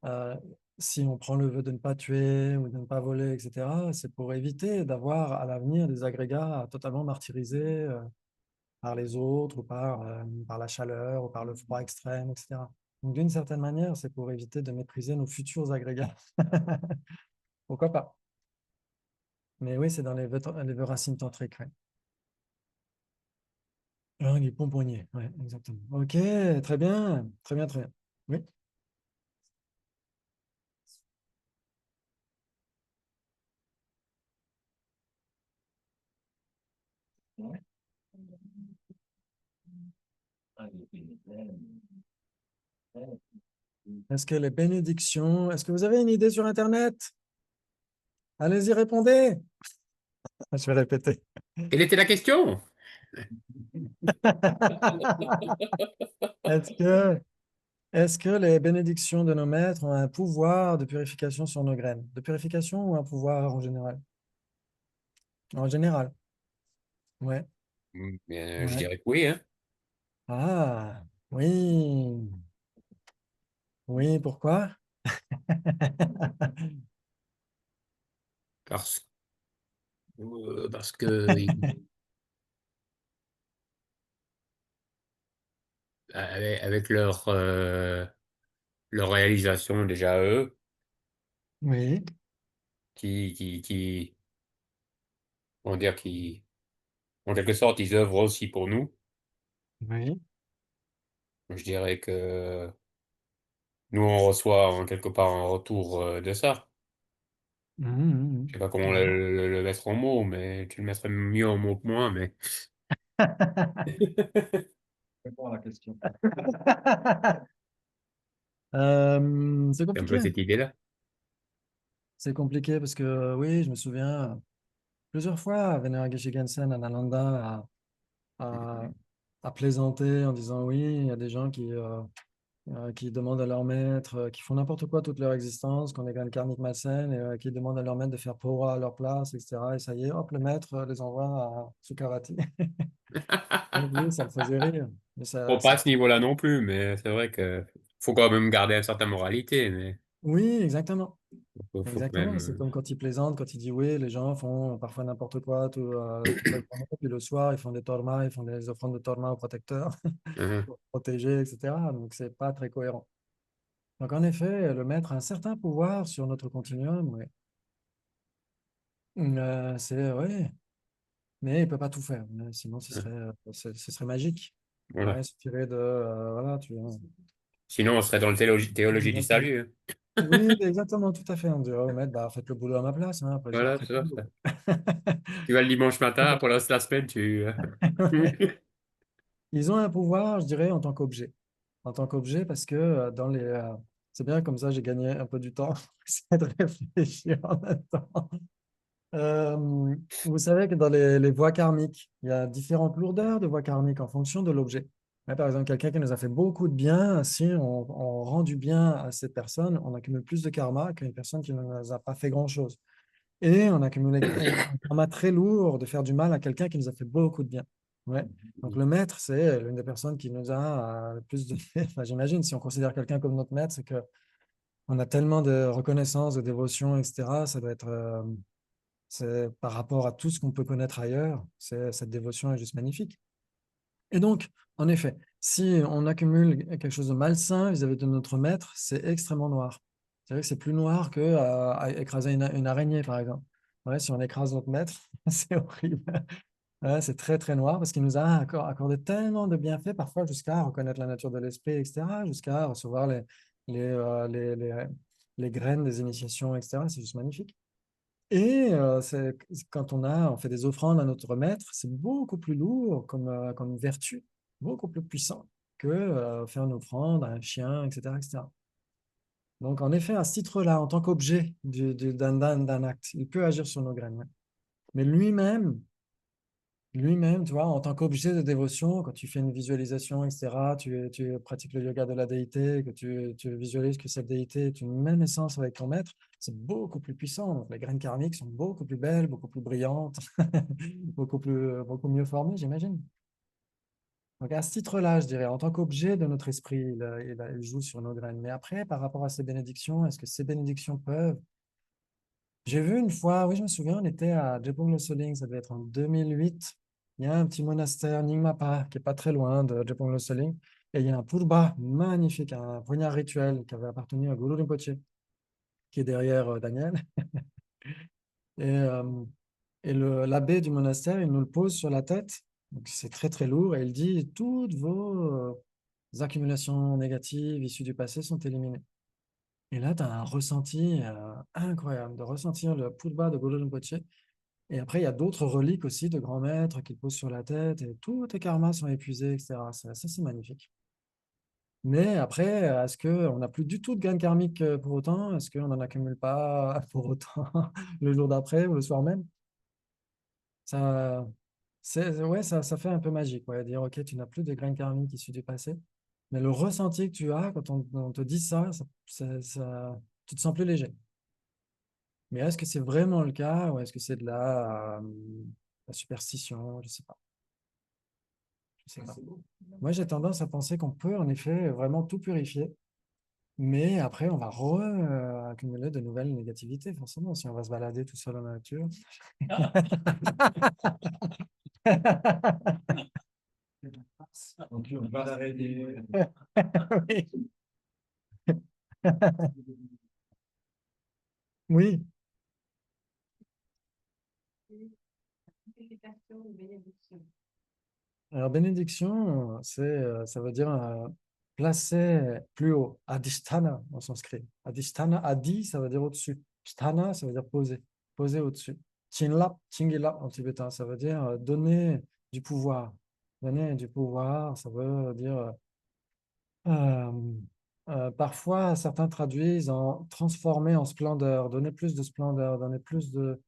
euh, si on prend le vœu de ne pas tuer ou de ne pas voler, etc., c'est pour éviter d'avoir à l'avenir des agrégats totalement martyrisés par les autres ou par la chaleur ou par le froid extrême, etc. Donc, d'une certaine manière, c'est pour éviter de mépriser nos futurs agrégats. Pourquoi pas? Mais oui, c'est dans les vœux racines tantriques. Ouais. Les pomponniers, ouais, exactement. Ok, très bien, très bien, très bien. Oui. Ouais. Ah, les pénitents. Ouais. Est-ce que les bénédictions, est-ce que vous avez une idée sur Internet? Allez-y, répondez. Je vais répéter. Quelle était la question? Est-ce que, est-ce que les bénédictions de nos maîtres ont un pouvoir de purification sur nos graines? De purification ou un pouvoir en général? En général, ouais, Je ouais. dirais que oui, hein. Ah, oui, oui, pourquoi? Parce, parce que avec leur réalisation déjà eux, Oui, qui, on va dire, qui, en quelque sorte, ils œuvrent aussi pour nous. oui. Je dirais que nous, on reçoit en quelque part un retour de ça. Je sais pas comment Ouais. le mettre en mots, mais tu le mettrais mieux en mots que moi, mais Réponds à la question. C'est c'est un peu compliqué. cette idée-là. C'est compliqué parce que oui, je me souviens plusieurs fois, Venerable Geshe Gensen Ananda a, a plaisanté en disant oui, il y a des gens qui demandent à leur maître, qui font n'importe quoi toute leur existence, qui ont des graines karmiques malsaines et qui demandent à leur maître de faire Pora à leur place, etc. Et ça y est, hop, le maître les envoie à Sukhavati. Donc oui, ça me faisait rire. Mais Bon, pas à ce niveau-là non plus, mais c'est vrai que faut quand même garder une certaine moralité, mais Oui, exactement. faut quand Exactement, c'est même. comme quand il plaisante, quand il dit oui, les gens font parfois n'importe quoi toute la journée, puis le soir, ils font des tormas, ils font des offrandes de tormas au protecteur Hein, pour protéger, etc. Donc, c'est pas très cohérent. Donc, en effet, le maître a un certain pouvoir sur notre continuum, oui. Oui, mais il peut pas tout faire. Sinon, hein, ce serait magique. voilà. Ouais, il suffirait de, voilà, Sinon, on serait dans le théologie du exactement. salut, hein. Oui, exactement, tout à fait. On dirait au maître, bah, faites le boulot à ma place, hein, Voilà, après c'est tout. ça. Tu vas le dimanche matin, pour la semaine, tu. Ils ont un pouvoir, je dirais, en tant qu'objet. En tant qu'objet, parce que c'est bien comme ça, j'ai gagné un peu du temps. C'est de réfléchir en même temps. Vous savez que dans les voies karmiques, il y a différentes lourdeurs de voies karmiques en fonction de l'objet. Ouais, par exemple, quelqu'un qui nous a fait beaucoup de bien, si on rend du bien à cette personne, on accumule plus de karma qu'une personne qui ne nous a pas fait grand-chose. Et on accumule un karma très lourd de faire du mal à quelqu'un qui nous a fait beaucoup de bien. Ouais. Donc le maître, c'est l'une des personnes qui nous a le plus de... Enfin, j'imagine, si on considère quelqu'un comme notre maître, c'est que on a tellement de reconnaissance, de dévotion, etc. Ça doit être, par rapport à tout ce qu'on peut connaître ailleurs, cette dévotion est juste magnifique. Et donc, en effet, si on accumule quelque chose de malsain vis-à-vis de notre maître, c'est extrêmement noir. C'est vrai que c'est plus noir que à écraser une araignée, par exemple. Ouais, si on écrase notre maître, c'est horrible. Ouais, c'est très, très noir parce qu'il nous a accordé tellement de bienfaits, parfois jusqu'à reconnaître la nature de l'esprit, etc., jusqu'à recevoir les graines des initiations, etc. C'est juste magnifique. Et quand on fait des offrandes à notre maître, c'est beaucoup plus lourd comme vertu, beaucoup plus puissant que faire une offrande à un chien, etc., etc. Donc, en effet, à ce titre-là, en tant qu'objet d'un acte, il peut agir sur nos graines. Ouais. Mais lui-même, tu vois, en tant qu'objet de dévotion, quand tu fais une visualisation, etc., tu pratiques le yoga de la déité, que tu visualises que cette déité est une même essence avec ton maître, c'est beaucoup plus puissant. Donc, les graines karmiques sont beaucoup plus belles, beaucoup plus brillantes, beaucoup mieux formées, j'imagine. Donc, à ce titre-là, je dirais, en tant qu'objet de notre esprit, il joue sur nos graines. Mais après, par rapport à ces bénédictions, est-ce que ces bénédictions peuvent... J'ai vu une fois, oui, je me souviens, on était à Jebung Losseling, ça devait être en 2008. Il y a un petit monastère, Nyingmapa, qui est pas très loin de Jebung Losseling. Et il y a un purba magnifique, un poignard rituel qui avait appartenu à Guru Rinpoche, qui est derrière Daniel. Et, euh, l'abbé du monastère, il nous le pose sur la tête. Donc c'est très très lourd. Et il dit, toutes vos accumulations négatives issues du passé sont éliminées. Et là, tu as un ressenti incroyable de ressentir le purba de Guru Rinpoche. Et après, il y a d'autres reliques aussi de grands maîtres qui posent sur la tête et tous tes karmas sont épuisés, etc. Ça, c'est magnifique. Mais après, est-ce qu'on n'a plus du tout de graines karmiques pour autant? Est-ce qu'on n'en accumule pas pour autant le jour d'après ou le soir même? Ça, ouais, ça fait un peu magique, ouais, dire, OK, tu n'as plus de graines karmiques issues du passé. Mais le ressenti que tu as quand on te dit tu te sens plus léger. Mais est-ce que c'est vraiment le cas ou est-ce que c'est de la superstition? Je sais pas. Je sais pas. Moi, j'ai tendance à penser qu'on peut en effet vraiment tout purifier, mais après, on va accumuler de nouvelles négativités, forcément, si on va se balader tout seul dans la nature. Donc, on va l'arrêter. Oui. Oui. Alors, bénédiction, ça veut dire placer plus haut. Adhisthana en sanskrit. Adhisthana, adi, ça veut dire au-dessus. Sthana, ça veut dire poser. Poser au-dessus. Chinlap, chingilap en tibétain, ça veut dire donner du pouvoir. Donner du pouvoir, ça veut dire. euh, Parfois, certains traduisent en transformer en splendeur, donner plus de splendeur, donner plus de.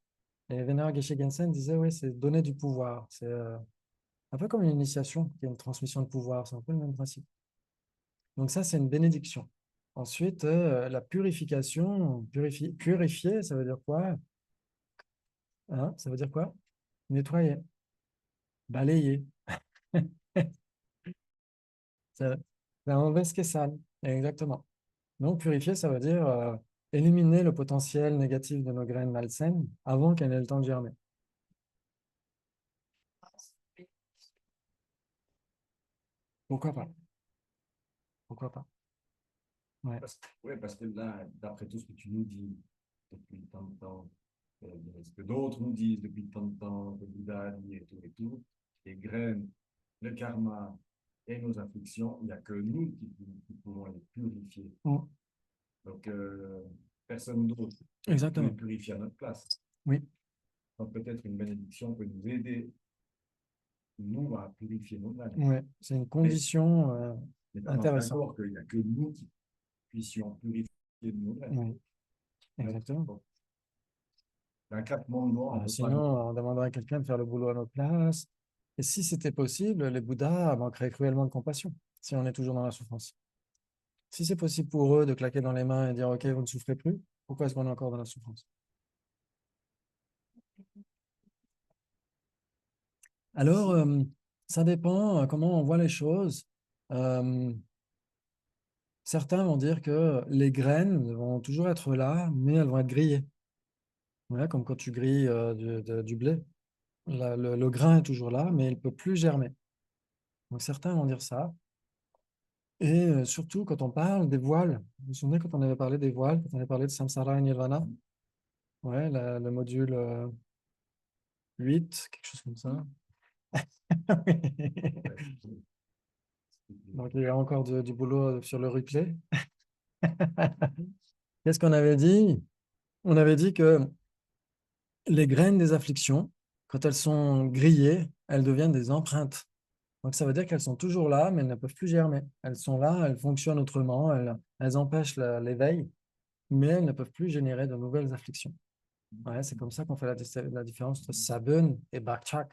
Et Venerable Geshe Gensen disait, oui, c'est donner du pouvoir. C'est un peu comme une initiation, qui est une transmission de pouvoir, c'est un peu le même principe. Donc ça, c'est une bénédiction. Ensuite, la purification, purifier, ça veut dire quoi? Hein, ça veut dire quoi? Nettoyer, balayer. Ça, ça enlever ce qui est sale. Exactement. Donc purifier, ça veut dire éliminer le potentiel négatif de nos graines malsaines avant qu'elles aient le temps de germer. Pourquoi pas? Pourquoi pas? Ouais. Parce que là, d'après tout ce que tu nous dis depuis tant de temps, ce que d'autres nous disent depuis tant de temps, que Bouddha a dit et tout, les graines, le karma et nos afflictions, il n'y a que nous qui pouvons les purifier. Mm. Donc, personne d'autre peut Exactement. les purifier à notre place. Oui. Donc, peut-être une bénédiction peut nous aider, nous, à purifier nos graines. Ouais, c'est une condition Mais intéressante. d'accord qu'il n'y a que nous qui puissions purifier nos graines. Oui, exactement. Donc, un claquement de doigts, on peut Sinon, on demanderait à quelqu'un de faire le boulot à notre place. Et si c'était possible, les Bouddhas manqueraient cruellement de compassion si on est toujours dans la souffrance. Si c'est possible pour eux de claquer dans les mains et dire OK, vous ne souffrez plus, pourquoi est-ce qu'on est encore dans la souffrance? Alors, ça dépend comment on voit les choses. certains vont dire que les graines vont toujours être là, mais elles vont être grillées. Voilà, comme quand tu grilles du blé. Le grain est toujours là, mais il ne peut plus germer. Donc certains vont dire ça. Et surtout, quand on parle des voiles, vous vous souvenez quand on avait parlé des voiles, quand on avait parlé de Samsara et Nirvana, ouais, le module 8, quelque chose comme ça. Donc il y a encore du boulot sur le replay. Qu'est-ce qu'on avait dit? On avait dit que les graines des afflictions, quand elles sont grillées, elles deviennent des empreintes. Donc ça veut dire qu'elles sont toujours là, mais elles ne peuvent plus germer. Elles sont là, elles fonctionnent autrement, elles empêchent l'éveil, mais elles ne peuvent plus générer de nouvelles afflictions. Ouais, c'est comme ça qu'on fait la différence entre sabun et bakchak,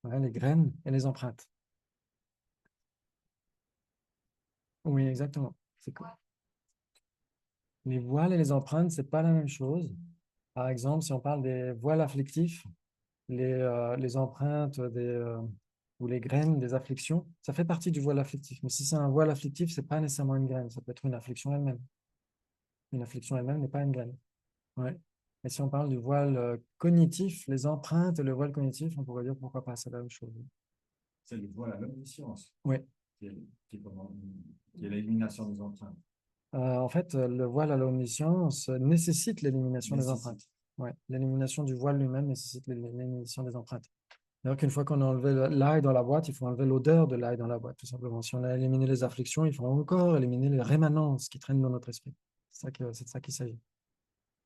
ouais, les graines et les empreintes. Oui, exactement. C'est quoi? Les voiles et les empreintes, c'est pas la même chose. Par exemple, si on parle des voiles afflictifs, les empreintes ou les graines des afflictions, ça fait partie du voile afflictif. Mais si c'est un voile afflictif, c'est pas nécessairement une graine, ça peut être une affliction elle-même. Une affliction elle-même n'est pas une graine. Ouais. Et si on parle du voile cognitif, les empreintes et le voile cognitif, on pourrait dire pourquoi pas, c'est la même chose. C'est le voile à l'omniscience. Oui. Qui est l'élimination des empreintes. En fait, le voile à l'omniscience nécessite l'élimination des empreintes. Ouais. L'élimination du voile lui-même nécessite l'élimination des empreintes. D'ailleurs, qu'une fois qu'on a enlevé l'ail dans la boîte, il faut enlever l'odeur de l'ail dans la boîte, tout simplement. Si on a éliminé les afflictions, il faut encore éliminer les rémanences qui traînent dans notre esprit. C'est de ça qu'il s'agit.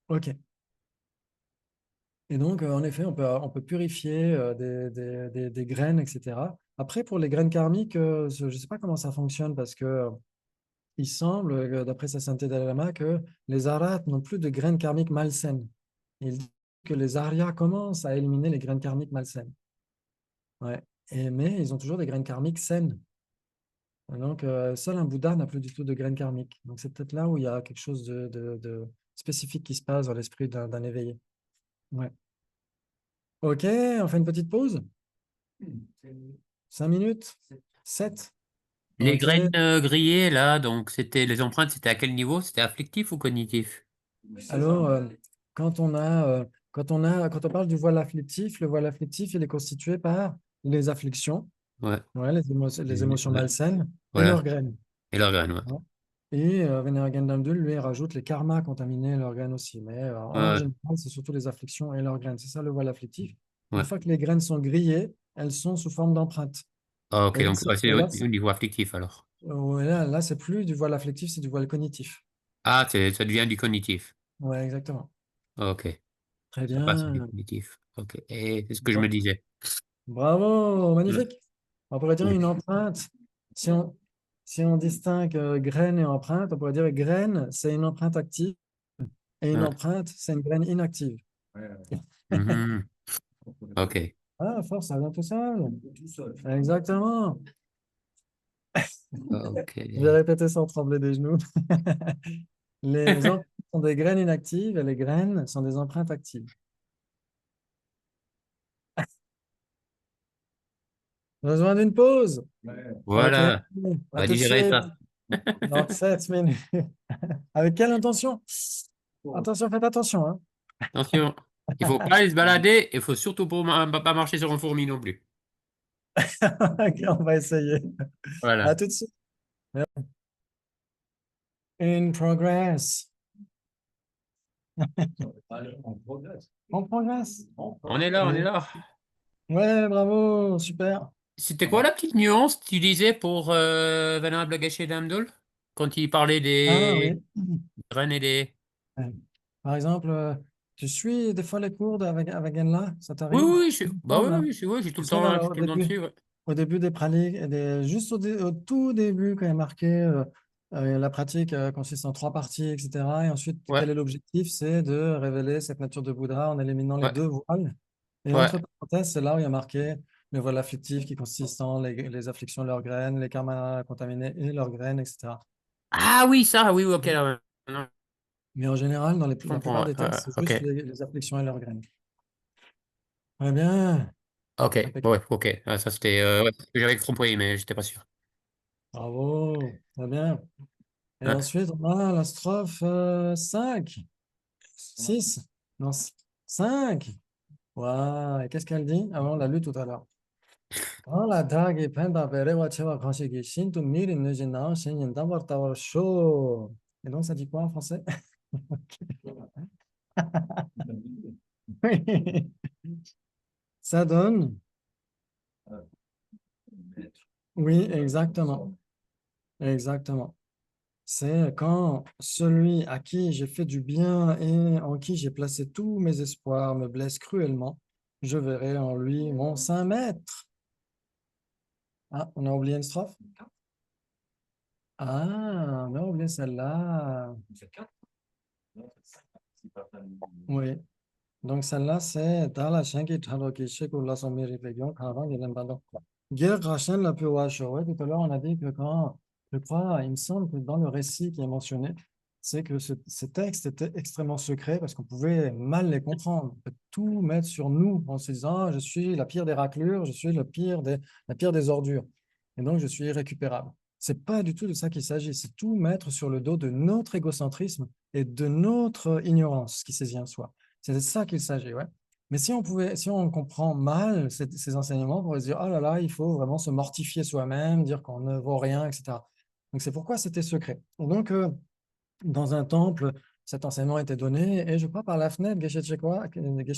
OK. Et donc, en effet, on peut purifier des graines, etc. Après, pour les graines karmiques, je ne sais pas comment ça fonctionne parce que il semble, d'après sa sainteté Dalai Lama, que les Arhats n'ont plus de graines karmiques malsaines. Il dit que les Aryas commencent à éliminer les graines karmiques malsaines. Ouais. Mais ils ont toujours des graines karmiques saines. Donc, seul un Bouddha n'a plus du tout de graines karmiques. Donc, c'est peut-être là où il y a quelque chose de spécifique qui se passe dans l'esprit d'un éveillé. Ouais. OK, on fait une petite pause. 5 minutes? 7? Les OK. graines grillées, là, donc les empreintes, c'était à quel niveau? C'était afflictif ou cognitif? Alors, quand on parle du voile afflictif, le voile afflictif, il est constitué par les afflictions, Ouais. ouais, les émotions Ouais. malsaines et Voilà. leurs graines. Et leurs graines, ouais. Ouais. Et Venerable Damdul, lui, rajoute les karmas contaminés et leurs graines aussi. Mais en Ouais. général, c'est surtout les afflictions et leurs graines. C'est ça le voile afflictif. Une Ouais. fois que les graines sont grillées, elles sont sous forme d'empreintes. Ah, ok, Et donc c'est là, au niveau afflictif alors. là, c'est plus du voile afflictif, c'est du voile cognitif. Ah, ça devient du cognitif. Ouais, exactement. Ok, Très ça passe du bien. cognitif. Ok, et c'est ce que je me Bon. disais. Bravo, Ouais. magnifique. On pourrait dire Oui. une empreinte. Si on distingue graine et empreinte, on pourrait dire graine, c'est une empreinte active et une Ouais. empreinte, c'est une graine inactive. Ouais, Mhm. Ok. Ah, force, ça vient tout seul. tout seul. Exactement. Ok. Je vais répéter sans trembler des genoux. Les empreintes sont des graines inactives et les graines sont des empreintes actives. Besoin d'une pause. Ouais. OK. Voilà, À va tout de digérer suite. ça. Dans 7 minutes. Avec quelle intention? Attention, faites attention, hein. Attention, il faut pas aller se balader, il faut surtout pas marcher sur un fourmi non plus. Ok, on va essayer. À Voilà. tout de suite. In progress. Allez, on progresse. On progresse. On est là, on est là. Ouais, bravo, super. C'était quoi la petite nuance, tu disais, pour Venerable Geshe Damdul, quand il parlait Ah des oui. graines et des... Ouais. Par exemple, tu suis des fois les cours avec Enla, ça Oui, t'arrive? oui, bah oui, Ensemble, hein. oui, oui, j'ai tout Tu le sais, temps, au tout le temps début, dessus. Ouais. au début des pratiques, juste au tout début, quand il y a marqué la pratique consiste en 3 parties, etc. Et ensuite, Ouais, quel est l'objectif? C'est de révéler cette nature de Bouddha en éliminant les ouais, 2 voiles. Et ouais. entre parenthèses, c'est là où il y a marqué le voile afflictif qui consiste en les afflictions de leurs graines, les karmas contaminés et leurs graines, etc. Ah oui, ça, oui, oui, ok, là, ouais. Non, Mais en général, dans je la comprends, plupart ouais, des textes, c'est ok, juste les afflictions et leurs graines. Très bien. ok, Impeccable. ouais, ok. Ah, ça, c'était... ouais, j'avais compris, mais j'étais pas sûr. Bravo. Très bien. Et ensuite, on a la strophe 5, 6, non, 5. Waouh, et qu'est-ce qu'elle dit? Ah, on l'a lu tout à l'heure. Quand la dague est peinte à verre, wa chewa kanshigi, shinto miri nujina, shinyin dabar tawar sho. Et donc, ça dit quoi en français? Oui. Ça donne. Oui, exactement. Exactement. C'est quand celui à qui j'ai fait du bien et en qui j'ai placé tous mes espoirs me blesse cruellement, je verrai en lui mon saint maître. Ah, on a oublié une strophe? Ah, on a oublié celle-là. C'est 4. Non, c'est 5. C'est pas famille. Oui. Donc celle-là, c'est dans la Shanki Taroki Shekula Somiri Region, Karan Yelembado. Guerre Rachel la Puwacho. Ouais, tout à l'heure, on a dit que quand, je crois, il me semble que dans le récit qui est mentionné, c'est que ce texte était extrêmement secret parce qu'on pouvait mal les comprendre. On peut tout mettre sur nous en se disant, ah, je suis la pire des raclures, je suis la pire des ordures. Et donc, je suis irrécupérable. C'est pas du tout de ça qu'il s'agit. C'est tout mettre sur le dos de notre égocentrisme et de notre ignorance qui saisit en soi. C'est de ça qu'il s'agit, ouais. Mais si on comprend mal ces enseignements, on pourrait se dire, oh là là, il faut vraiment se mortifier soi-même, dire qu'on ne vaut rien, etc. Donc c'est pourquoi c'était secret. Et donc, dans un temple, cet enseignement était donné, et je crois par la fenêtre, Geshe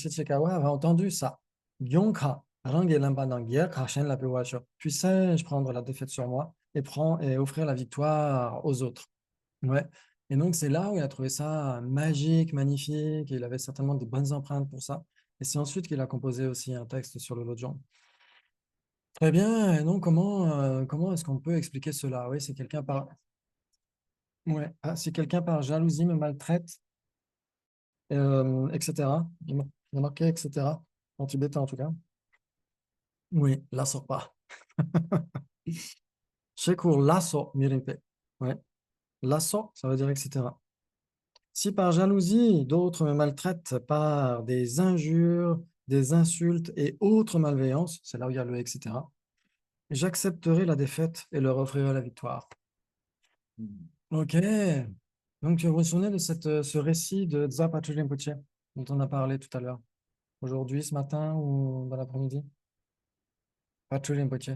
Chekawa avait entendu ça. Gyonka, Range Lampa Dangyar, Karshen la Pewasho. Puissais-je prendre la défaite sur moi et offrir la victoire aux autres? Ouais. Et donc, c'est là où il a trouvé ça magique, magnifique, et il avait certainement des bonnes empreintes pour ça. Et c'est ensuite qu'il a composé aussi un texte sur le Lojong. Très bien. Et donc, comment est-ce qu'on peut expliquer cela? Oui, ouais. Ah, si quelqu'un par jalousie me maltraite, etc. Il a marqué, etc. En tibétain, en tout cas. Oui, lasso pas. Shekur lasso mirimpe. Ouais. Lasso, ça veut dire etc. Si par jalousie, d'autres me maltraitent par des injures, des insultes et autres malveillances, c'est là où il y a le etc., j'accepterai la défaite et leur offrirai la victoire. Ok. Donc, vous vous souvenez de ce récit de Dzapa Rinpoche dont on a parlé tout à l'heure, aujourd'hui, ce matin ou dans l'après-midi? Patrul Rinpoche.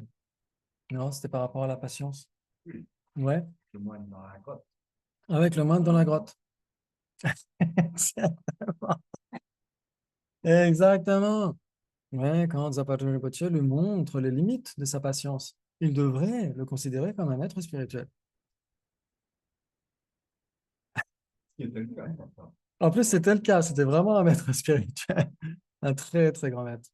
Non, c'était par rapport à la patience. Oui. Ouais, Le moine dans la grotte. avec le moine dans la grotte. Exactement. Ouais, quand Zapata Rinpoche lui montre les limites de sa patience, il devrait le considérer comme un être spirituel. Ce qui était le cas, pourtant. En plus, c'était le cas, c'était vraiment un maître spirituel, un très très grand maître.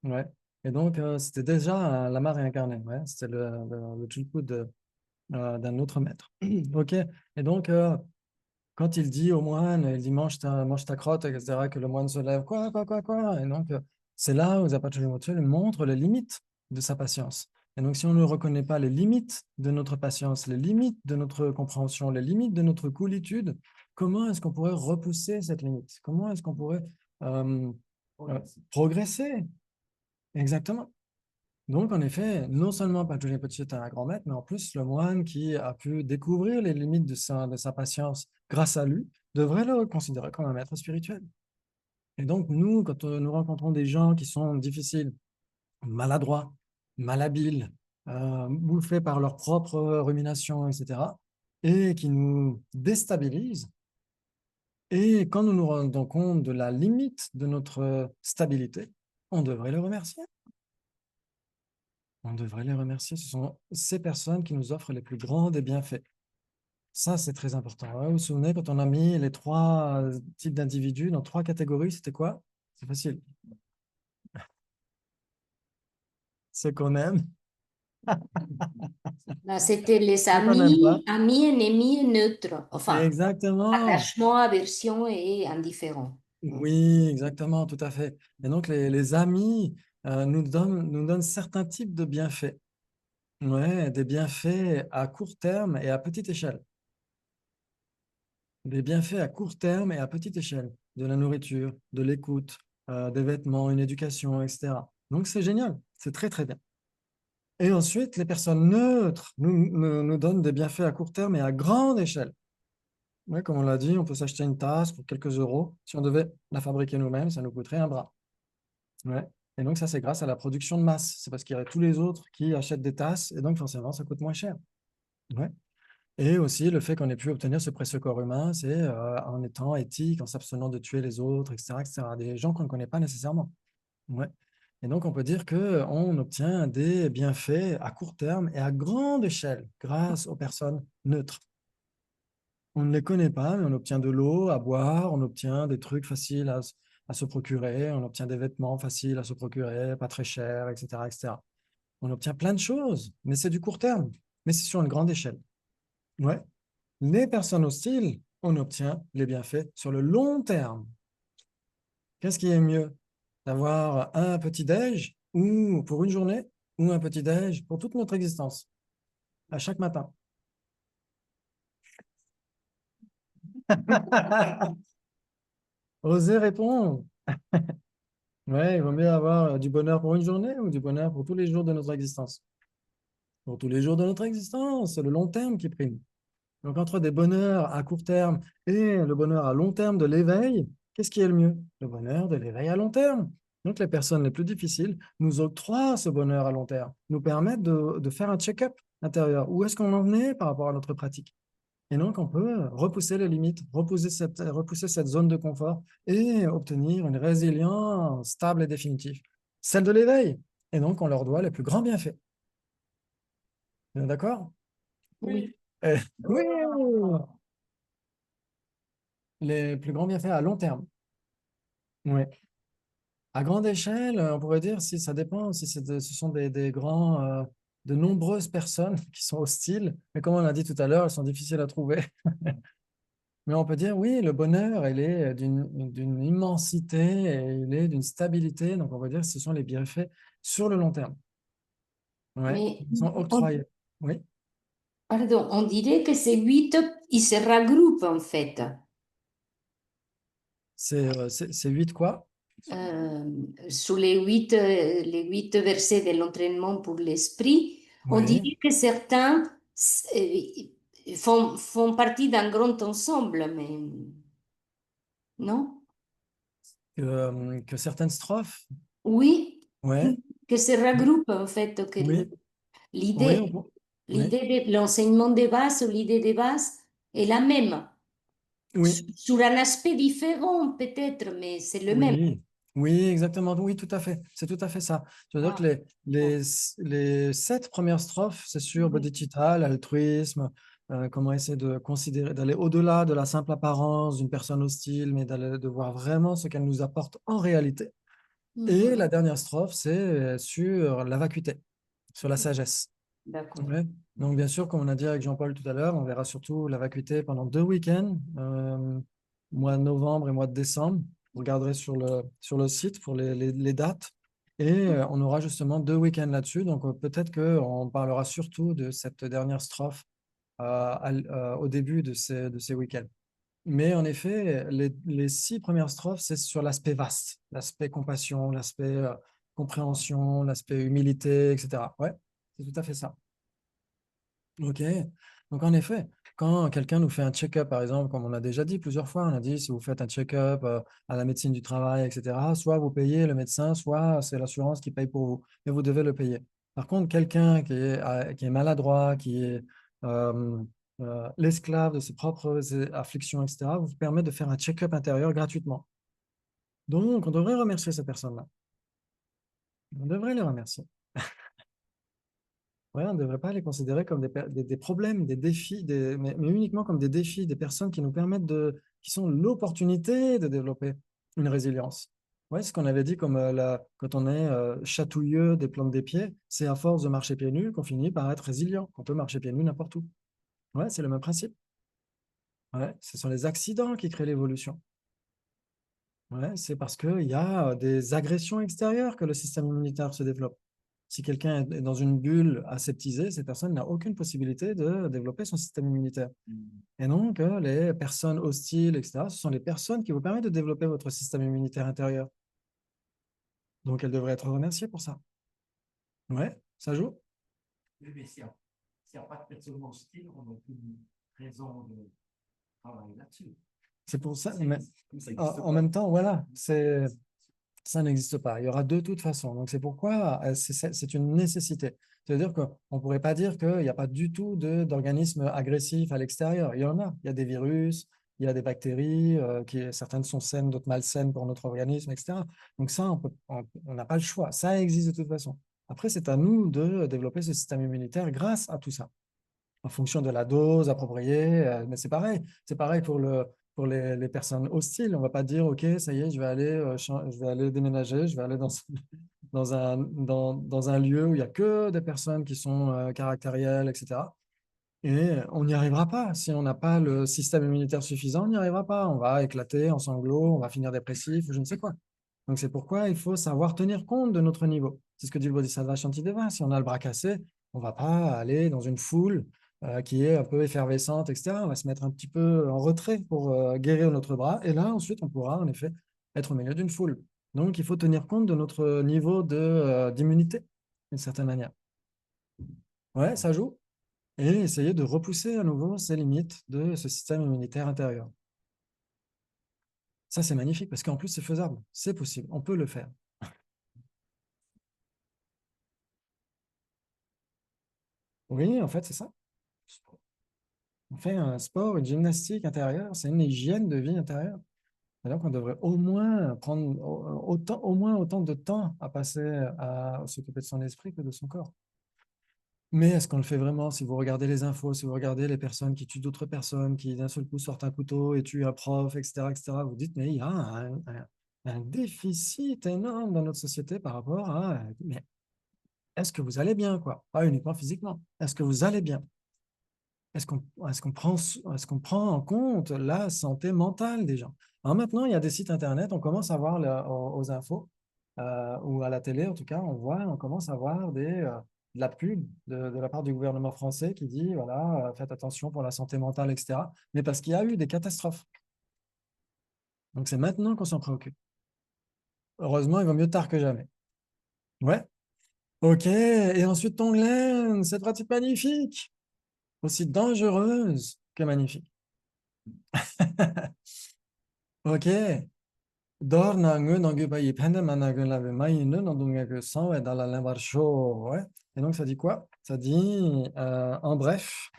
Ouais. Et donc, c'était déjà un lama réincarné, ouais. C'était le Chulku d'un autre maître. Ok. Et donc, quand il dit au moine, il dit mange ta crotte, etc., que le moine se lève, quoi. Et donc, c'est là où Zapata Rinpoche lui montre les limites de sa patience. Et donc, si on ne reconnaît pas les limites de notre patience, les limites de notre compréhension, les limites de notre coolitude, comment est-ce qu'on pourrait repousser cette limite? Comment est-ce qu'on pourrait progresser? Exactement. Donc, en effet, non seulement Patrul Rinpoche est un grand maître, mais en plus, le moine qui a pu découvrir les limites de sa patience grâce à lui devrait le considérer comme un maître spirituel. Et donc, nous, quand nous rencontrons des gens qui sont difficiles, maladroits, malhabiles, bouffés par leurs propres ruminations, etc., et qui nous déstabilisent, et quand nous nous rendons compte de la limite de notre stabilité, on devrait les remercier. On devrait les remercier. Ce sont ces personnes qui nous offrent les plus grands des bienfaits. Ça, c'est très important. Ouais, vous vous souvenez, quand on a mis les trois types d'individus dans trois catégories, c'était quoi? C'est facile. Ce qu'on aime. Là, c'était les Ce qu'on n'aime pas. amis, ennemis et neutres. Enfin, Exactement. attachement, aversion et indifférent. Oui, exactement, tout à fait. Et donc, les amis nous donnent certains types de bienfaits. Ouais, des bienfaits à court terme et à petite échelle. Des bienfaits à court terme et à petite échelle. De la nourriture, de l'écoute, des vêtements, une éducation, etc. Donc, c'est génial. C'est très, très bien. Et ensuite, les personnes neutres nous donnent des bienfaits à court terme et à grande échelle. Ouais, comme on l'a dit, on peut s'acheter une tasse pour quelques euros. Si on devait la fabriquer nous-mêmes, ça nous coûterait un bras. Ouais. Et donc, ça, c'est grâce à la production de masse. C'est parce qu'il y a tous les autres qui achètent des tasses et donc, forcément, ça coûte moins cher. Ouais. Et aussi, le fait qu'on ait pu obtenir ce précieux corps humain, c'est en étant éthique, en s'abstenant de tuer les autres, etc., etc. Des gens qu'on ne connaît pas nécessairement. Ouais. Et donc, on peut dire qu'on obtient des bienfaits à court terme et à grande échelle grâce aux personnes neutres. On ne les connaît pas, mais on obtient de l'eau à boire, on obtient des trucs faciles à se procurer, on obtient des vêtements faciles à se procurer, pas très chers, etc., etc. On obtient plein de choses, mais c'est du court terme, mais c'est sur une grande échelle. Ouais. Les personnes hostiles, on obtient les bienfaits sur le long terme. Qu'est-ce qui est mieux? D'avoir un petit-déj ou pour une journée ou un petit-déj pour toute notre existence, à chaque matin? Osez répondre. Ouais, il vaut mieux avoir du bonheur pour une journée ou du bonheur pour tous les jours de notre existence. Pour tous les jours de notre existence, c'est le long terme qui prime. Donc, entre des bonheurs à court terme et le bonheur à long terme de l'éveil, qu'est-ce qui est le mieux? Le bonheur de l'éveil à long terme. Donc, les personnes les plus difficiles nous octroient ce bonheur à long terme, nous permettent de faire un check-up intérieur. Où est-ce qu'on en est par rapport à notre pratique? Et donc, on peut repousser les limites, repousser cette zone de confort et obtenir une résilience stable et définitive, celle de l'éveil. Et donc, on leur doit les plus grands bienfaits. D'accord? Oui. Oui, les plus grands bienfaits à long terme. Oui. À grande échelle, on pourrait dire si ça dépend, si ce sont des grands, de nombreuses personnes qui sont hostiles, mais comme on l'a dit tout à l'heure, elles sont difficiles à trouver. Mais on peut dire, oui, le bonheur, il est d'une immensité et il est d'une stabilité. Donc, on va dire que ce sont les bienfaits sur le long terme. Ouais, Mais ils sont octroyés. Oui, pardon, on dirait que ces 8, ils se regroupent en fait. c'est 8 quoi? Euh, Sur les 8 versets de l'entraînement pour l'esprit, on Oui, dirait que certains font partie d'un grand ensemble, mais non? que certaines strophes. Oui, Ouais, que se regroupent en fait, que oui, oui, l'idée, oui, de l'enseignement de base ou l'idée de base est la même. oui. Sur un aspect différent peut-être, mais c'est le même. Oui, oui, exactement. Oui, tout à fait. C'est tout à fait ça. Je veux dire que Ah, les 7 premières strophes, c'est sur mhm. bodhicitta, l'altruisme, comment essayer de considérer, d'aller au-delà de la simple apparence d'une personne hostile, mais de voir vraiment ce qu'elle nous apporte en réalité. Et Mhm. la dernière strophe, c'est sur la vacuité, sur la sagesse. D'accord. Ouais. Donc, bien sûr, comme on a dit avec Jean-Paul tout à l'heure, on verra surtout la vacuité pendant 2 week-ends, mois de novembre et mois de décembre. Vous regarderez sur le site pour les dates. Et on aura justement 2 week-ends là-dessus. Donc, peut-être qu'on parlera surtout de cette dernière strophe au début de ces week-ends. Mais en effet, les 6 premières strophes, c'est sur l'aspect vaste, l'aspect compassion, l'aspect compréhension, l'aspect humilité, etc. Ouais, c'est tout à fait ça. Ok. Donc, en effet, quand quelqu'un nous fait un check-up, par exemple, comme on a déjà dit plusieurs fois, on a dit si vous faites un check-up à la médecine du travail, etc., soit vous payez le médecin, soit c'est l'assurance qui paye pour vous, mais vous devez le payer. Par contre, quelqu'un qui est maladroit, qui est euh, l'esclave de ses propres afflictions, etc., vous permet de faire un check-up intérieur gratuitement. Donc, on devrait remercier ces personnes-là. On devrait les remercier. Ouais, on ne devrait pas les considérer comme des problèmes, des défis, mais uniquement comme des défis, des personnes qui nous permettent qui sont l'opportunité de développer une résilience. Ouais, ce qu'on avait dit comme quand on est chatouilleux des plantes des pieds, c'est à force de marcher pieds nus qu'on finit par être résilient, qu'on peut marcher pieds nus n'importe où. Ouais, c'est le même principe. Ouais, ce sont les accidents qui créent l'évolution. Ouais, c'est parce qu'il y a des agressions extérieures que le système immunitaire se développe. Si quelqu'un est dans une bulle aseptisée, cette personne n'a aucune possibilité de développer son système immunitaire. Et donc, les personnes hostiles, etc., ce sont les personnes qui vous permettent de développer votre système immunitaire intérieur. Donc, elles devraient être remerciées pour ça. Ouais, ça joue. Oui, mais s'il n'y a pas de personne hostile, on n'a aucune raison de travailler là-dessus. C'est pour ça, Ça mais existe en pas. même temps, voilà, ça n'existe pas. Il y aura de toute façon. Donc, c'est pourquoi c'est une nécessité. C'est-à-dire qu'on ne pourrait pas dire qu'il n'y a pas du tout d'organismes agressifs à l'extérieur. Il y en a. Il y a des virus, il y a des bactéries, certaines sont saines, d'autres malsaines pour notre organisme, etc. Donc, ça, on n'a pas le choix. Ça existe de toute façon. Après, c'est à nous de développer ce système immunitaire grâce à tout ça, en fonction de la dose appropriée. Mais c'est pareil. C'est pareil pour les personnes hostiles. On ne va pas dire, OK, ça y est, je vais aller déménager, je vais aller dans un lieu où il n'y a que des personnes qui sont caractérielles, etc. Et on n'y arrivera pas. Si on n'a pas le système immunitaire suffisant, on n'y arrivera pas. On va éclater en sanglots, on va finir dépressif ou je ne sais quoi. Donc, c'est pourquoi il faut savoir tenir compte de notre niveau. C'est ce que dit le Bodhisattva Shantideva. Si on a le bras cassé, on ne va pas aller dans une foule qui est un peu effervescente, etc. On va se mettre un petit peu en retrait pour guérir notre bras. Et là, ensuite, on pourra en effet être au milieu d'une foule. Donc, il faut tenir compte de notre niveau d'immunité, d'une certaine manière. Ouais, ça joue. Et essayer de repousser à nouveau ces limites de ce système immunitaire intérieur. Ça, c'est magnifique parce qu'en plus, c'est faisable. C'est possible. On peut le faire. Oui, en fait, c'est ça. On fait un sport, une gymnastique intérieure, c'est une hygiène de vie intérieure. Alors qu'on devrait au moins prendre au moins autant de temps à passer à s'occuper de son esprit que de son corps. Mais est-ce qu'on le fait vraiment? Si vous regardez les infos, si vous regardez les personnes qui tuent d'autres personnes, qui d'un seul coup sortent un couteau et tuent un prof, etc., vous dites, mais il y a un déficit énorme dans notre société par rapport à, mais est-ce que vous allez bien, quoi? Pas uniquement physiquement. Est-ce que vous allez bien? Est-ce qu'on prend en compte la santé mentale des gens? Alors maintenant, il y a des sites internet, on commence à voir aux infos, ou à la télé en tout cas, on commence à voir de la pub de la part du gouvernement français qui dit, voilà, faites attention pour la santé mentale, etc. Mais parce qu'il y a eu des catastrophes. Donc c'est maintenant qu'on s'en préoccupe. Heureusement, il vaut mieux tard que jamais. Ouais. OK. Et ensuite, Tonglen, cette pratique magnifique, aussi dangereuse que magnifique. OK. Ouais. Et donc, ça dit quoi? Ça dit, en bref,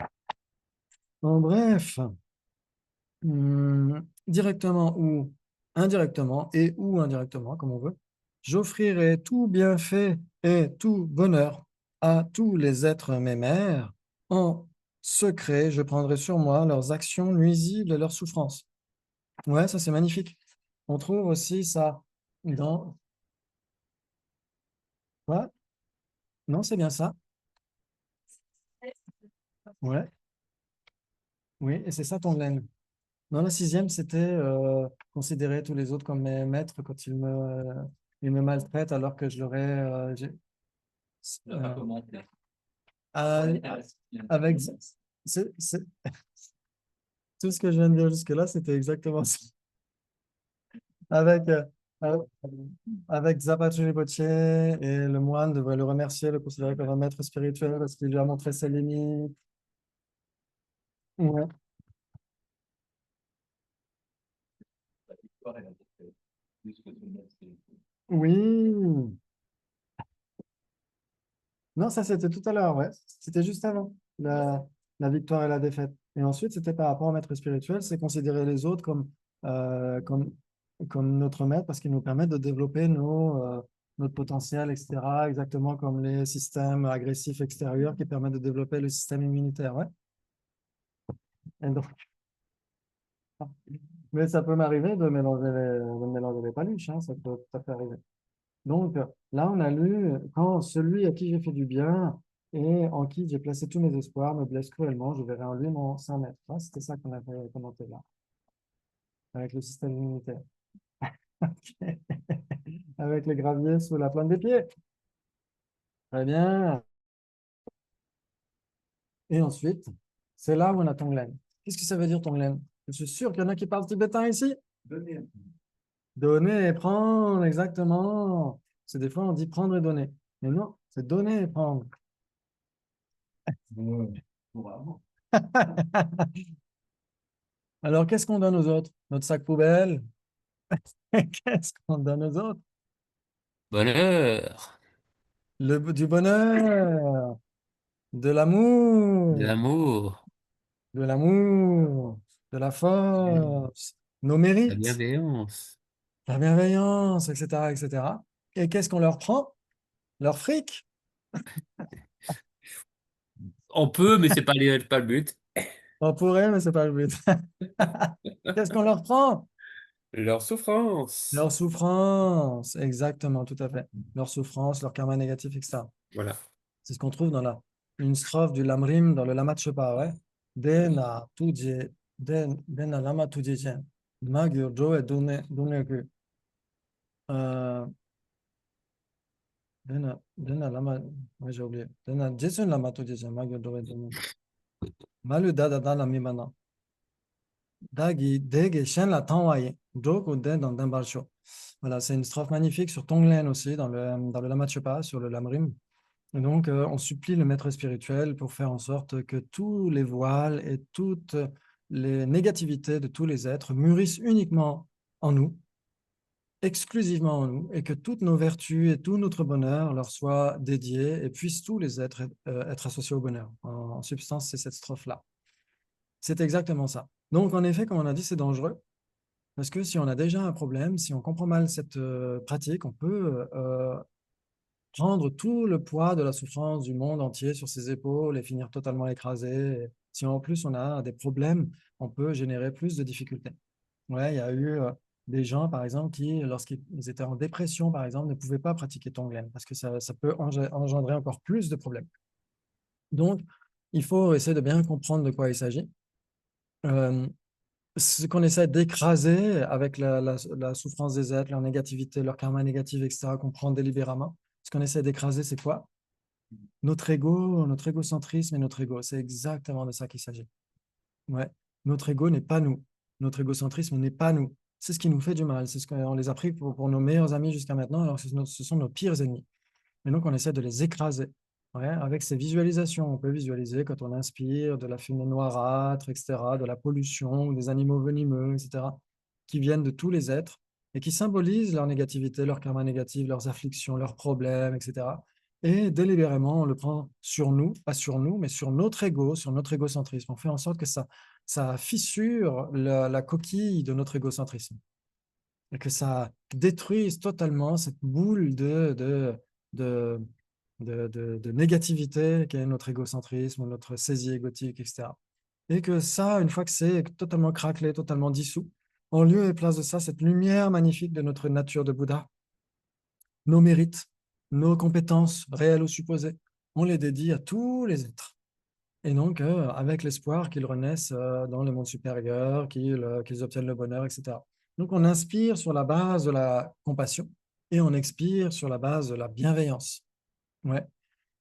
directement ou indirectement, et ou indirectement, comme on veut, j'offrirai tout bienfait et tout bonheur à tous les êtres mémères. En secret, je prendrai sur moi leurs actions nuisibles et leurs souffrances. Ouais, ça c'est magnifique. On trouve aussi ça dans... Ouais, non, c'est bien ça. Ouais, oui, et c'est ça ton laine. Dans la sixième, c'était considérer tous les autres comme mes maîtres quand ils me maltraitent alors que je leur ai... On n'a pas commenté. euh, avec... c'est- Tout ce que je viens de dire jusque-là, c'était exactement ça. Avec, avec avec Zapato Rinpoche et le moine devrait le remercier, le considérer comme un maître spirituel parce qu'il lui a montré ses limites. Ouais. La victoire, elle a été plus que tout le monde. Oui. Non, ça c'était tout à l'heure, ouais. C'était juste avant la victoire et la défaite. Et ensuite, c'était par rapport au maître spirituel, c'est considérer les autres euh, comme, comme notre maître parce qu'ils nous permettent de développer notre potentiel, etc. Exactement comme les systèmes agressifs extérieurs qui permettent de développer le système immunitaire, ouais. Et donc, mais ça peut m'arriver de mélanger les paluches, hein, ça peut tout à fait arriver. Donc, là, on a lu, quand celui à qui j'ai fait du bien et en qui j'ai placé tous mes espoirs me blesse cruellement, je verrai en lui mon saint maître. Ah, c'était ça qu'on avait commenté là, avec le système immunitaire. Ok. Avec le gravier sous la plante des pieds. Très bien. Et ensuite, c'est là où on a Tonglen. Qu'est-ce que ça veut dire Tonglen? Je suis sûr qu'il y en a qui parlent tibétain ici. Donner. Donner et prendre, exactement. C'est des fois on dit prendre et donner. Mais non, c'est donner et prendre. Probablement. Alors, qu'est-ce qu'on donne aux autres? Notre sac poubelle? Qu'est-ce qu'on donne aux autres? Bonheur, Du bonheur, de de l'amour, l'amour, de l'amour, de la force, nos la mérites, bienveillance. la bienveillance, etc., etc. Et qu'est-ce qu'on leur prend? Leur fric. On peut, mais c'est pas le but. On pourrait, mais c'est pas le but. Qu'est-ce qu'on leur prend? Leur souffrance. Leur souffrance, exactement, tout à fait. Leur souffrance, leur karma négatif, etc. Voilà. C'est ce qu'on trouve dans une strophe du Lamrim dans le Lama Tshepa, ouais. Dena tuje, dena lama tuje chen. Magyo joe dune gu. Euh, dena lama, ouais, j'ai oublié. Dena jesun lama tuje chen. Magyo joe dune. Malu dada dana mimana. Dagi dege shen la tanwaye. Joku den dans den balsho. Voilà, c'est une strophe magnifique sur Tonglen aussi, dans le Lama Tshepa, sur le Lamrim. Et donc, on supplie le maître spirituel pour faire en sorte que tous les voiles et toutes les négativités de tous les êtres mûrissent uniquement en nous, exclusivement en nous, et que toutes nos vertus et tout notre bonheur leur soient dédiés et puissent tous les êtres être associés au bonheur. En substance, c'est cette strophe-là. C'est exactement ça. Donc, en effet, comme on a dit, c'est dangereux. Parce que si on a déjà un problème, si on comprend mal cette pratique, on peut prendre tout le poids de la souffrance du monde entier sur ses épaules et finir totalement écrasé. Et si en plus on a des problèmes, on peut générer plus de difficultés. Ouais, il y a eu des gens, par exemple, qui, lorsqu'ils étaient en dépression, par exemple, ne pouvaient pas pratiquer Tonglen parce que ça peut engendrer encore plus de problèmes. Donc, il faut essayer de bien comprendre de quoi il s'agit. Ce qu'on essaie d'écraser avec la souffrance des êtres, leur négativité, leur karma négatif, etc., qu'on prend délibérément, ce qu'on essaie d'écraser, c'est quoi? Notre ego, notre égocentrisme et notre ego. C'est exactement de ça qu'il s'agit. Ouais. Notre ego n'est pas nous. Notre égocentrisme n'est pas nous. C'est ce qui nous fait du mal. C'est ce qu'on les a pris pour nos meilleurs amis jusqu'à maintenant, alors que ce sont nos pires ennemis. Et donc, on essaie de les écraser. Ouais, avec ces visualisations, on peut visualiser quand on inspire de la fumée noirâtre, etc., de la pollution, des animaux venimeux, etc., qui viennent de tous les êtres et qui symbolisent leur négativité, leur karma négatif, leurs afflictions, leurs problèmes, etc. Et délibérément, on le prend sur nous, pas sur nous, mais sur notre ego, sur notre égocentrisme. On fait en sorte que ça fissure la coquille de notre égocentrisme et que ça détruise totalement cette boule de, de négativité qu'est notre égocentrisme, notre saisie égotique, etc. Et que ça, une fois que c'est totalement craquelé, totalement dissous, en lieu et place de ça, cette lumière magnifique de notre nature de Bouddha, nos mérites, nos compétences réelles ou supposées, on les dédie à tous les êtres. Et donc, avec l'espoir qu'ils renaissent dans le monde supérieur, qu'ils obtiennent le bonheur, etc. Donc, on inspire sur la base de la compassion et on expire sur la base de la bienveillance. Ouais.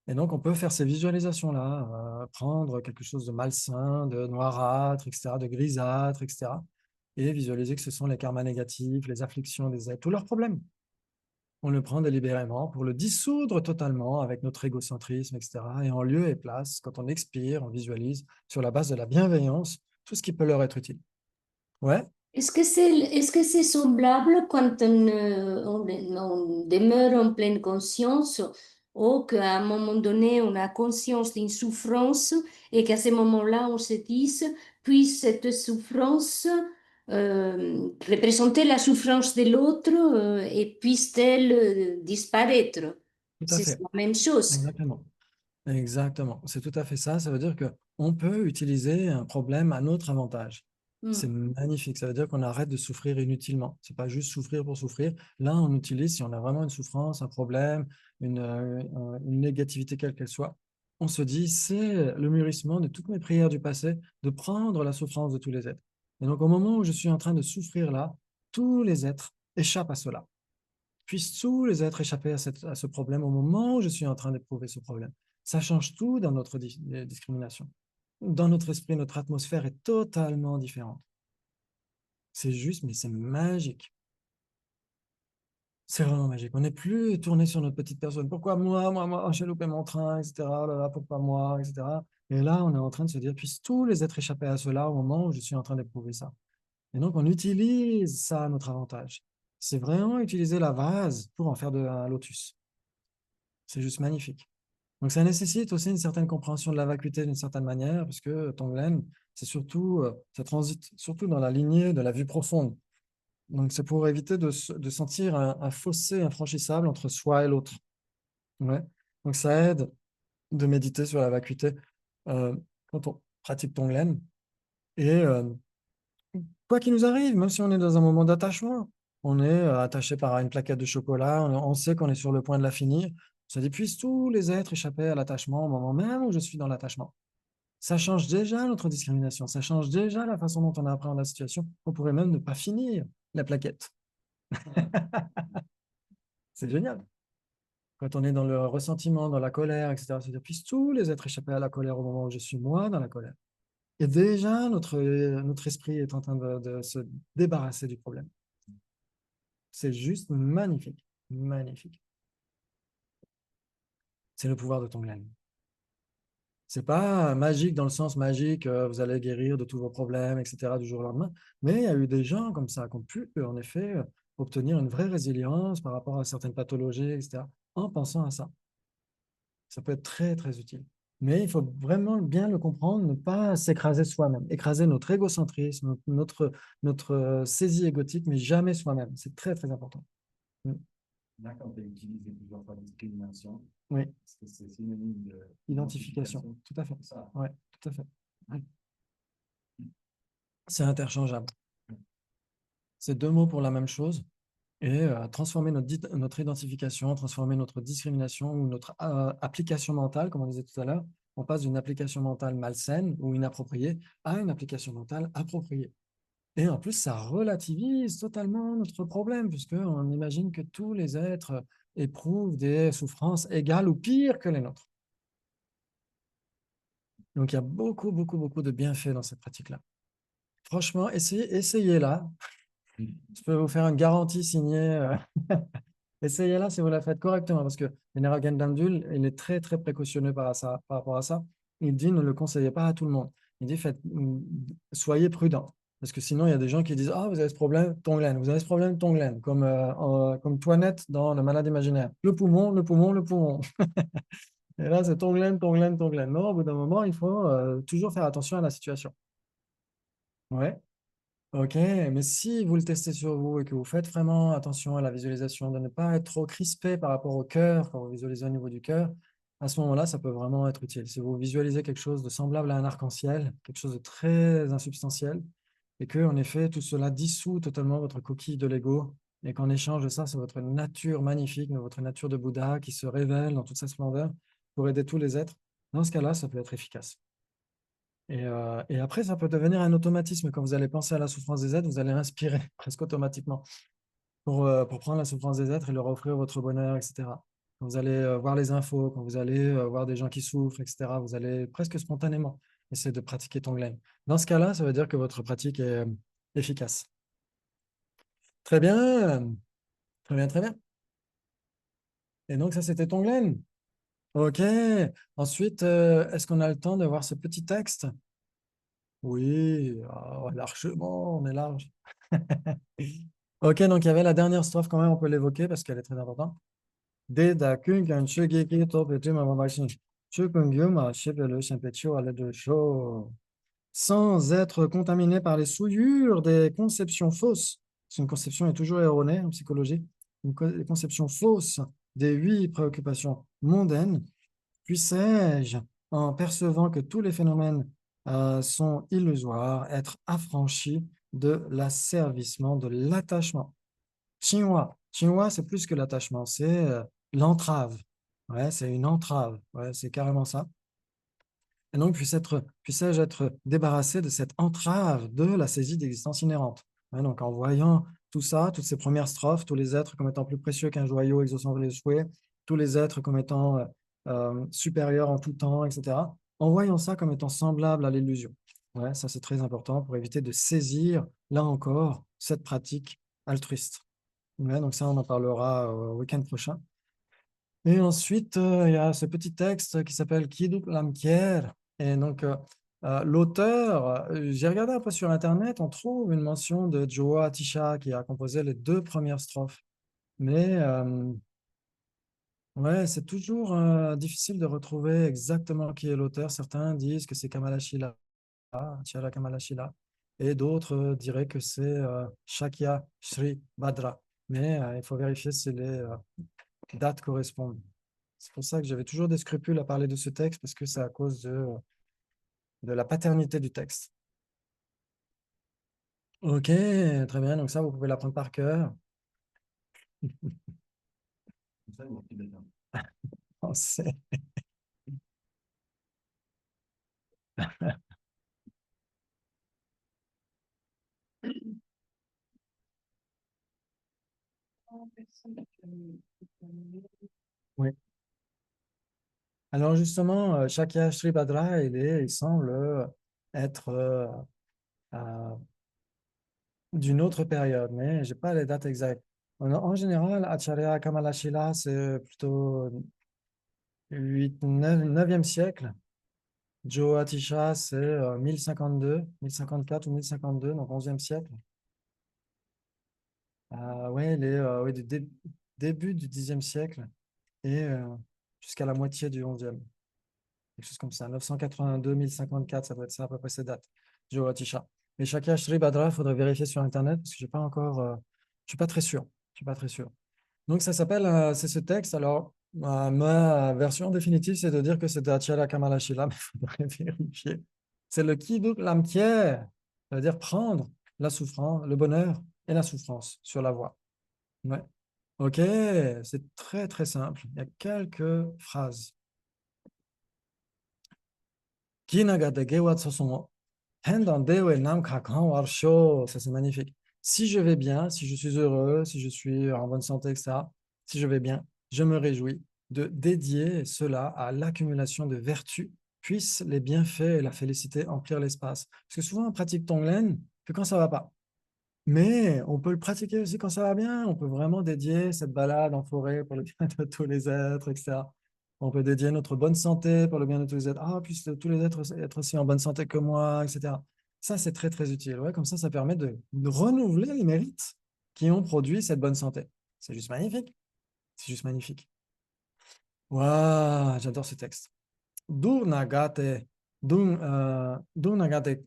Et donc, on peut faire ces visualisations-là, prendre quelque chose de malsain, de noirâtre, etc., de grisâtre, etc., et visualiser que ce sont les karmas négatifs, les afflictions des êtres, tous leurs problèmes. On le prend délibérément pour le dissoudre totalement avec notre égocentrisme, etc. Et en lieu et place, quand on expire, on visualise sur la base de la bienveillance tout ce qui peut leur être utile. Ouais, Est-ce que c'est semblable quand on demeure en pleine conscience ou qu'à un moment donné, on a conscience d'une souffrance et qu'à ce moment-là, on se dise, puisse cette souffrance représenter la souffrance de l'autre et puisse-t-elle disparaître? tout à C'est fait. la même chose. Exactement. Exactement. C'est tout à fait ça. Ça veut dire qu'on peut utiliser un problème à notre avantage. C'est magnifique. Ça veut dire qu'on arrête de souffrir inutilement. C'est pas juste souffrir pour souffrir. Là, on utilise, si on a vraiment une souffrance, un problème, une négativité quelle qu'elle soit, on se dit, c'est le mûrissement de toutes mes prières du passé de prendre la souffrance de tous les êtres. Et donc, au moment où je suis en train de souffrir là, tous les êtres échappent à cela. Puissent tous les êtres échapper à ce problème au moment où je suis en train d'éprouver ce problème. Ça change tout dans notre discrimination. Dans notre esprit, notre atmosphère est totalement différente. C'est juste, mais c'est magique. C'est vraiment magique. On n'est plus tourné sur notre petite personne. Pourquoi moi, j'ai loupé mon train, etc. Oh là là, pourquoi moi, etc. Et là, on est en train de se dire, puissent tous les êtres échapper à cela au moment où je suis en train d'éprouver ça. Et donc, on utilise ça à notre avantage. C'est vraiment utiliser la vase pour en faire un lotus. C'est juste magnifique. Donc, ça nécessite aussi une certaine compréhension de la vacuité d'une certaine manière, parce que Tonglen, c'est surtout, ça transite surtout dans la lignée de la vue profonde. Donc, c'est pour éviter de sentir un fossé infranchissable entre soi et l'autre. Ouais. Donc, ça aide de méditer sur la vacuité quand on pratique Tonglen. Et quoi qu'il nous arrive, même si on est dans un moment d'attachement, on est attaché par une plaquette de chocolat, on sait qu'on est sur le point de la finir. Ça dit, puissent tous les êtres échapper à l'attachement au moment même où je suis dans l'attachement. Ça change déjà notre discrimination, ça change déjà la façon dont on appréhende la situation. On pourrait même ne pas finir la plaquette. C'est génial. Quand on est dans le ressentiment, dans la colère, etc., c'est-à-dire, puissent tous les êtres échapper à la colère au moment où je suis moi dans la colère. Et déjà, notre esprit est en train de se débarrasser du problème. C'est juste magnifique. Magnifique. C'est le pouvoir de Tonglen. C'est pas magique dans le sens magique, vous allez guérir de tous vos problèmes, etc., du jour au lendemain. Mais il y a eu des gens comme ça qui ont pu, en effet, obtenir une vraie résilience par rapport à certaines pathologies, etc., en pensant à ça. Ça peut être très, très utile. Mais il faut vraiment bien le comprendre, ne pas s'écraser soi-même, écraser notre égocentrisme, notre saisie égotique, mais jamais soi-même. C'est très, très important. Là, quand tu as utilisé plusieurs fois discrimination, Oui, parce que c'est synonyme de identification, tout à fait. Ça. Ouais, tout à fait. Ouais. C'est interchangeable. C'est deux mots pour la même chose. Et transformer notre identification, transformer notre discrimination ou notre application mentale, comme on disait tout à l'heure, on passe d'une application mentale malsaine ou inappropriée à une application mentale appropriée. Et en plus, ça relativise totalement notre problème, puisqu'on imagine que tous les êtres éprouvent des souffrances égales ou pires que les nôtres. Donc, il y a beaucoup, beaucoup, beaucoup de bienfaits dans cette pratique-là. Franchement, essayez-la. Je peux vous faire une garantie signée. Essayez-la si vous la faites correctement, parce que le général Gendamdul, il est très, très précautionneux par rapport à ça. Il dit, ne le conseillez pas à tout le monde. Il dit, soyez prudent. Parce que sinon, il y a des gens qui disent, ah, vous avez ce problème, Tonglen, vous avez ce problème, Tonglen, comme Toinette dans Le Malade imaginaire. Le poumon, le poumon, le poumon. Et là, c'est Tonglen, Tonglen, Tonglen. Non, au bout d'un moment, il faut toujours faire attention à la situation. Ouais. Ok, mais si vous le testez sur vous et que vous faites vraiment attention à la visualisation, de ne pas être trop crispé par rapport au cœur, quand vous visualisez au niveau du cœur, à ce moment-là, ça peut vraiment être utile. Si vous visualisez quelque chose de semblable à un arc-en-ciel, quelque chose de très insubstantiel, et que, en effet, tout cela dissout totalement votre coquille de l'ego, et qu'en échange de ça, c'est votre nature magnifique, votre nature de Bouddha qui se révèle dans toute sa splendeur pour aider tous les êtres, dans ce cas-là, ça peut être efficace. Et après, ça peut devenir un automatisme. Quand vous allez penser à la souffrance des êtres, vous allez inspirer presque automatiquement pour prendre la souffrance des êtres et leur offrir votre bonheur, etc. Quand vous allez voir les infos, quand vous allez voir des gens qui souffrent, etc., vous allez presque spontanément essayer de pratiquer Tonglen. Dans ce cas-là, ça veut dire que votre pratique est efficace. Très bien, très bien, très bien. Et donc, ça, c'était Tonglen. OK. Ensuite, est-ce qu'on a le temps de voir ce petit texte? Oui, largement, on est large. Ok, donc il y avait la dernière strophe quand même, on peut l'évoquer parce qu'elle est très importante. Deda kungan shugeki tope jima mamashin. Chukungyuma shibelu shempechu ale de sho. Sans être contaminé par les souillures des conceptions fausses. Parce qu'une conception est toujours erronée en psychologie. Une conception fausse des 8 préoccupations mondaines. Puissais-je, en percevant que tous les phénomènes sont illusoires, être affranchi de l'asservissement, de l'attachement. Chinois, c'est plus que l'attachement, c'est l'entrave. Ouais, c'est une entrave, ouais, c'est carrément ça. Et donc, puissais-je être débarrassé de cette entrave de la saisie d'existence inhérente. Ouais, donc, en voyant tout ça, toutes ces premières strophes, tous les êtres comme étant plus précieux qu'un joyau exaucant les souhaits, tous les êtres comme étant supérieurs en tout temps, etc. En voyant ça comme étant semblable à l'illusion. Ouais, ça, c'est très important pour éviter de saisir, là encore, cette pratique altruiste. Ouais, donc ça, on en parlera au week-end prochain. Et ensuite, il y a ce petit texte qui s'appelle Kiduk Lamkier. Et donc, l'auteur, j'ai regardé un peu sur Internet, on trouve une mention de Joe Atisha qui a composé les 2 premières strophes. Mais ouais, c'est toujours difficile de retrouver exactement qui est l'auteur. Certains disent que c'est Kamala Shila, Chala Kamala Shila, et d'autres diraient que c'est Shakya Sri Badra. Mais il faut vérifier si les dates correspondent. C'est pour ça que j'avais toujours des scrupules à parler de ce texte, parce que c'est à cause de la paternité du texte. Ok, très bien. Donc ça, vous pouvez l'apprendre par cœur. Comme ça, il y a plus de temps. Français. Oui. Alors justement, Shakya Sri Badra, il semble être d'une autre période, mais je n'ai pas les dates exactes. En général, Acharya Kamala Shila, c'est plutôt 9e siècle. Joe Atisha, c'est 1052, 1054 ou 1052, donc 11e siècle. Ouais, ouais, début du 10e siècle et jusqu'à la moitié du 11e. Quelque chose comme ça. 982, 1054, ça doit être ça à peu près ces dates. Joe Atisha. Mais Shakya Sri Badra, il faudrait vérifier sur Internet parce que j'ai pas encore, je suis pas très sûr. Je suis pas très sûr. Donc ça s'appelle, c'est ce texte. Alors, ma version définitive, c'est de dire que c'est de Acharya Kamala Shila, mais il faudrait vérifier. C'est le Kiduk Lamkier, ça veut dire prendre la souffrance, le bonheur et la souffrance sur la voie. Ouais. Ok, c'est très très simple. Il y a quelques phrases. Kinagate gewat sosomo. Hendandewe nam kakan warsho. Ça, c'est magnifique. Si je vais bien, si je suis heureux, si je suis en bonne santé, etc., si je vais bien, je me réjouis de dédier cela à l'accumulation de vertus, puissent les bienfaits et la félicité emplir l'espace. Parce que souvent, on pratique Tonglen que quand ça va pas. Mais on peut le pratiquer aussi quand ça va bien. On peut vraiment dédier cette balade en forêt pour le bien de tous les êtres, etc. On peut dédier notre bonne santé pour le bien de tous les êtres. Ah, puissent tous les êtres être aussi en bonne santé que moi, etc. Ça, c'est très, très utile. Ouais, comme ça permet de renouveler les mérites qui ont produit cette bonne santé. C'est juste magnifique. C'est juste magnifique. Waouh, j'adore ce texte. Durnagate, Durnagate,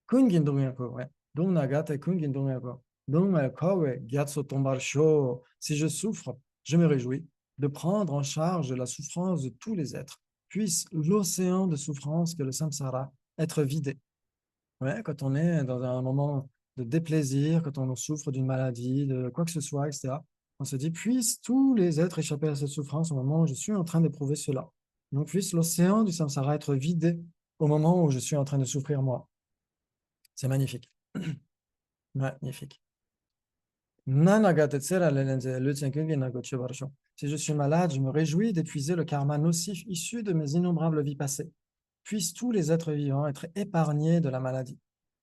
Kungin Dongyaku, ouais. Dongnagate Kungin Dongyaku. Dongmakawe Gyatso Tombar Sho. Si je souffre, je me réjouis de prendre en charge la souffrance de tous les êtres. Puisse l'océan de souffrance que le samsara être vidé. Ouais, quand on est dans un moment de déplaisir, quand on souffre d'une maladie, de quoi que ce soit, etc., on se dit, puisse tous les êtres échapper à cette souffrance au moment où je suis en train d'éprouver cela. Donc, puisse l'océan du samsara être vidé au moment où je suis en train de souffrir moi. C'est magnifique. Magnifique. Si je suis malade, je me réjouis d'épuiser le karma nocif issu de mes innombrables vies passées. Puissent tous les êtres vivants être épargnés de la maladie.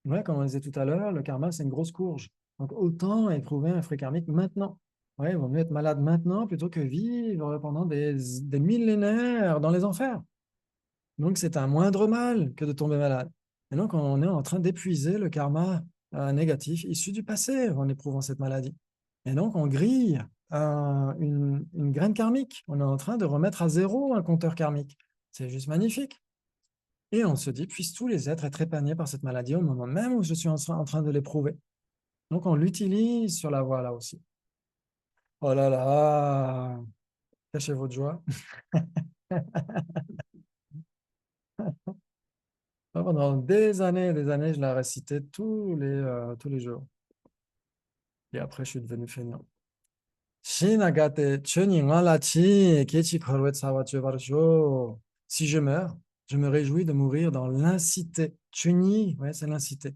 Ouais, comme on disait tout à l'heure, le karma, c'est une grosse courge. Donc, autant éprouver un fruit karmique maintenant. Ouais, il vaut mieux être malade maintenant plutôt que vivre pendant des millénaires dans les enfers. Donc, c'est un moindre mal que de tomber malade. Et donc, on est en train d'épuiser le karma négatif issu du passé en éprouvant cette maladie. Et donc, on grille une graine karmique. On est en train de remettre à zéro un compteur karmique. C'est juste magnifique. Et on se dit, puissent tous les êtres être épargnés par cette maladie au moment même où je suis en train de l'éprouver. Donc, on l'utilise sur la voie là aussi. Oh là là, cachez votre joie. Pendant des années, je la récitais tous les jours. Et après, je suis devenu feignant. Shinagate chuni ngalachi kechi korwet sawachu barsho. Si je meurs, je me réjouis de mourir dans l'incité. Chuni, ouais, c'est l'incité.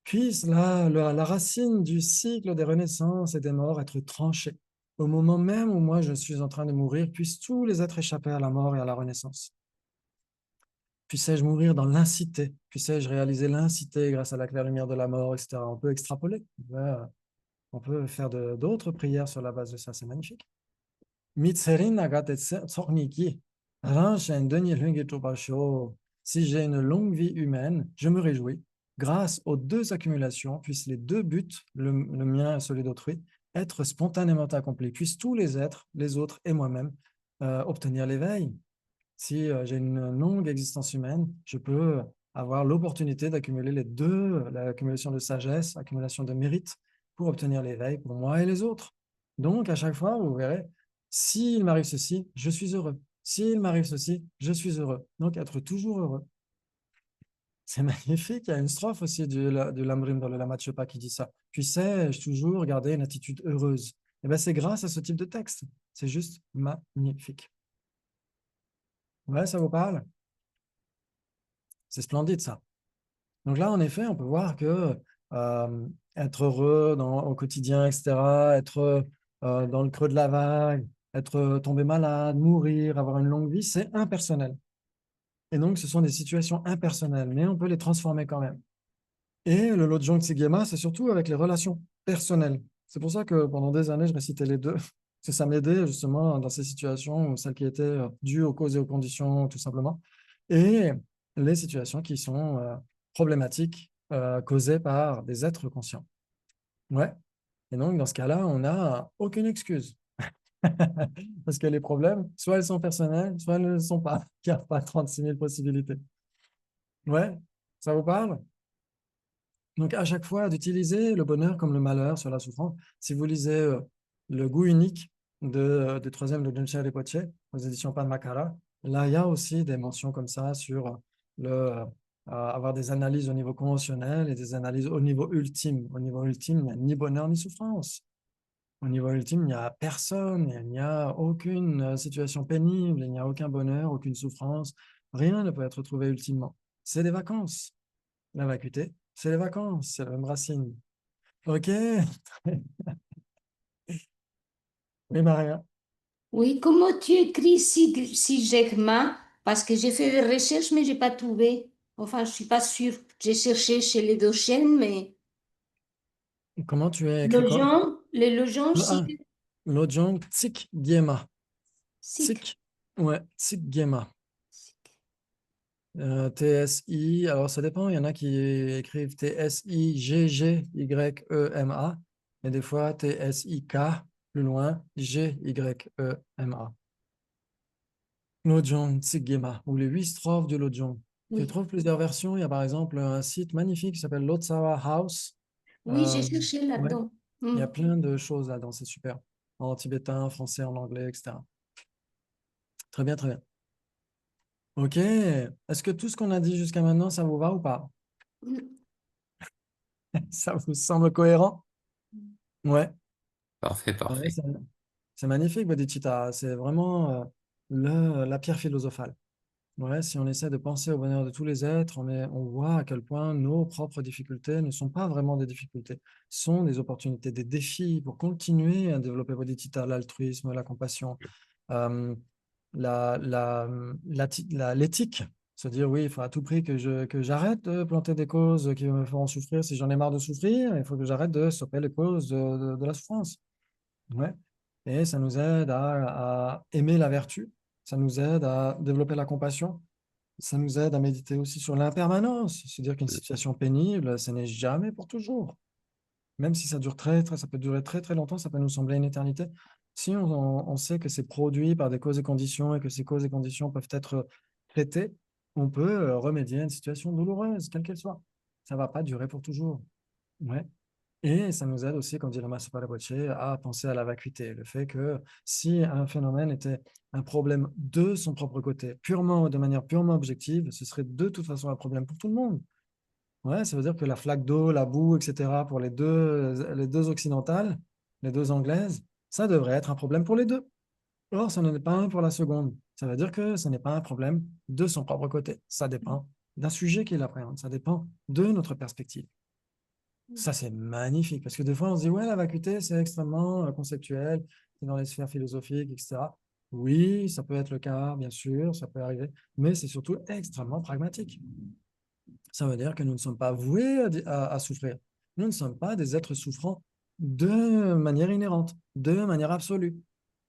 Puisse la racine du cycle des renaissances et des morts être tranchée. Au moment même où moi je suis en train de mourir, puissent tous les êtres échapper à la mort et à la renaissance. Puissais-je mourir dans l'incité? Puissais-je réaliser l'incité grâce à la claire lumière de la mort, etc. On peut extrapoler. On peut faire d'autres prières sur la base de ça, c'est magnifique. Mitserin nagate tsorniki, ranchen denye lungi tobasho. Si j'ai une longue vie humaine, je me réjouis. Grâce aux deux accumulations, puissent les deux buts, le mien et celui d'autrui, être spontanément accomplis. Puissent tous les êtres, les autres et moi-même, obtenir l'éveil. Si j'ai une longue existence humaine, je peux avoir l'opportunité d'accumuler les deux, l'accumulation de sagesse, l'accumulation de mérite, pour obtenir l'éveil pour moi et les autres. Donc, à chaque fois, vous verrez, s'il m'arrive ceci, je suis heureux. S'il m'arrive ceci, je suis heureux. Donc, être toujours heureux. C'est magnifique. Il y a une strophe aussi de l'Amrim dans le Lama Tshepa qui dit ça. Puissais-je toujours garder une attitude heureuse? Et bien, c'est grâce à ce type de texte. C'est juste magnifique. Ouais, ça vous parle? C'est splendide, ça. Donc là, en effet, on peut voir que être heureux au quotidien, etc., être dans le creux de la vague, être tombé malade, mourir, avoir une longue vie, c'est impersonnel. Et donc, ce sont des situations impersonnelles, mais on peut les transformer quand même. Et le Lojong Tsigema, c'est surtout avec les relations personnelles. C'est pour ça que pendant des années, je récitais les deux, parce que ça m'aidait justement dans ces situations, celles qui étaient dues aux causes et aux conditions, tout simplement, et les situations qui sont problématiques, causées par des êtres conscients. Ouais. Et donc, dans ce cas-là, on n'a aucune excuse. Parce que les problèmes, soit elles sont personnelles, soit elles ne le sont pas. Il n'y a pas 36 000 possibilités. Ouais, ça vous parle? Donc, à chaque fois, d'utiliser le bonheur comme le malheur sur la souffrance. Si vous lisez le goût unique du troisième de Dönchen Rinpoche, aux éditions Padmakara, là, il y a aussi des mentions comme ça sur avoir des analyses au niveau conventionnel et des analyses au niveau ultime. Au niveau ultime, il n'y a ni bonheur ni souffrance. Au niveau ultime, il n'y a personne, il n'y a aucune situation pénible, il n'y a aucun bonheur, aucune souffrance. Rien ne peut être trouvé ultimement. C'est des vacances. La vacuité, c'est les vacances, c'est la même racine. Ok. Oui, Maria. Oui, comment tu écris Sigma? Parce que j'ai fait des recherches, mais je n'ai pas trouvé. Enfin, je ne suis pas sûre. J'ai cherché chez les deux chaînes, mais Comment tu es écrit quoi? les logements, Lojong Tsik Gyema. Sig. Tsik, ouais, Tsik Gyema. TSI, alors ça dépend, il y en a qui écrivent TSIGGYEMA, et des fois TSIK, plus loin, GYEMA. Lojong Tsik Gyema, ou les 8 strophes du Lojong. Tu Oui, trouves plusieurs versions. Il y a par exemple un site magnifique qui s'appelle Lotsawa House. oui, j'ai cherché Ouais, là-dedans. il y a plein de choses là-dedans, c'est super. En tibétain, en français, en anglais, etc. Très bien, très bien. Ok. Est-ce que tout ce qu'on a dit jusqu'à maintenant, ça vous va ou pas? Ça vous semble cohérent? Ouais. Parfait, Ouais, parfait. c'est magnifique, Bodhicitta. C'est vraiment la pierre philosophale. Ouais, si on essaie de penser au bonheur de tous les êtres, on voit à quel point nos propres difficultés ne sont pas vraiment des difficultés, sont des opportunités, des défis pour continuer à développer Bodhicitta, l'altruisme, la compassion, euh, l'éthique, se dire oui, il faut à tout prix que j'arrête de planter des causes qui me feront souffrir. Si j'en ai marre de souffrir, il faut que j'arrête de stopper les causes de la souffrance. Ouais. Et ça nous aide à aimer la vertu, ça nous aide à développer la compassion, ça nous aide à méditer aussi sur l'impermanence, se dire qu'une situation pénible, ce n'est jamais pour toujours. Même si ça dure ça peut durer très très longtemps, ça peut nous sembler une éternité. Si on sait que c'est produit par des causes et conditions et que ces causes et conditions peuvent être traitées, on peut remédier à une situation douloureuse, quelle qu'elle soit. Ça ne va pas durer pour toujours. Ouais. Et ça nous aide aussi, comme dit Lama Zopa Rinpoche, à penser à la vacuité. Le fait que si un phénomène était un problème de son propre côté, de manière purement objective, ce serait de toute façon un problème pour tout le monde. Ouais, ça veut dire que la flaque d'eau, la boue, etc., pour les deux occidentales, les deux anglaises, ça devrait être un problème pour les deux. Or, ce n'en est pas un pour la seconde. Ça veut dire que ce n'est pas un problème de son propre côté. Ça dépend d'un sujet qu'il appréhende. Ça dépend de notre perspective. Ça, c'est magnifique, parce que des fois, on se dit, ouais, la vacuité, c'est extrêmement conceptuel, c'est dans les sphères philosophiques, etc. Oui, ça peut être le cas, bien sûr, ça peut arriver, mais c'est surtout extrêmement pragmatique. Ça veut dire que nous ne sommes pas voués à souffrir. Nous ne sommes pas des êtres souffrants. de manière inhérente, de manière absolue.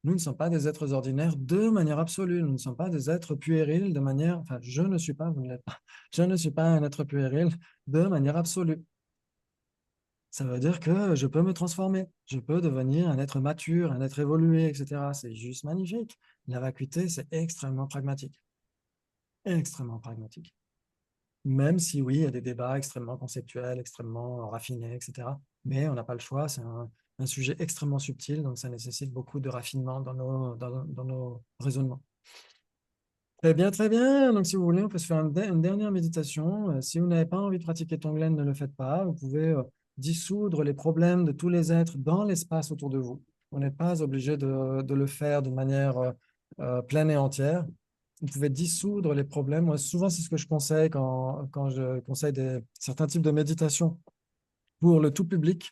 Nous ne sommes pas des êtres ordinaires de manière absolue. Nous ne sommes pas des êtres puérils de manière... Enfin, je ne suis pas, vous ne l'êtes pas. Je ne suis pas un être puéril de manière absolue. Ça veut dire que je peux me transformer. Je peux devenir un être mature, un être évolué, etc. C'est juste magnifique. La vacuité, c'est extrêmement pragmatique. Extrêmement pragmatique. Même si, oui, il y a des débats extrêmement conceptuels, extrêmement raffinés, etc. Mais on n'a pas le choix. C'est un sujet extrêmement subtil, donc ça nécessite beaucoup de raffinement dans nos raisonnements. Très bien, très bien. Donc, si vous voulez, on peut se faire une dernière méditation. Si vous n'avez pas envie de pratiquer Tonglen, ne le faites pas. Vous pouvez dissoudre les problèmes de tous les êtres dans l'espace autour de vous. Vous n'êtes pas obligé de le faire de manière pleine et entière. Vous pouvez dissoudre les problèmes. Moi, souvent, c'est ce que je conseille quand je conseille certains types de méditation pour le tout public,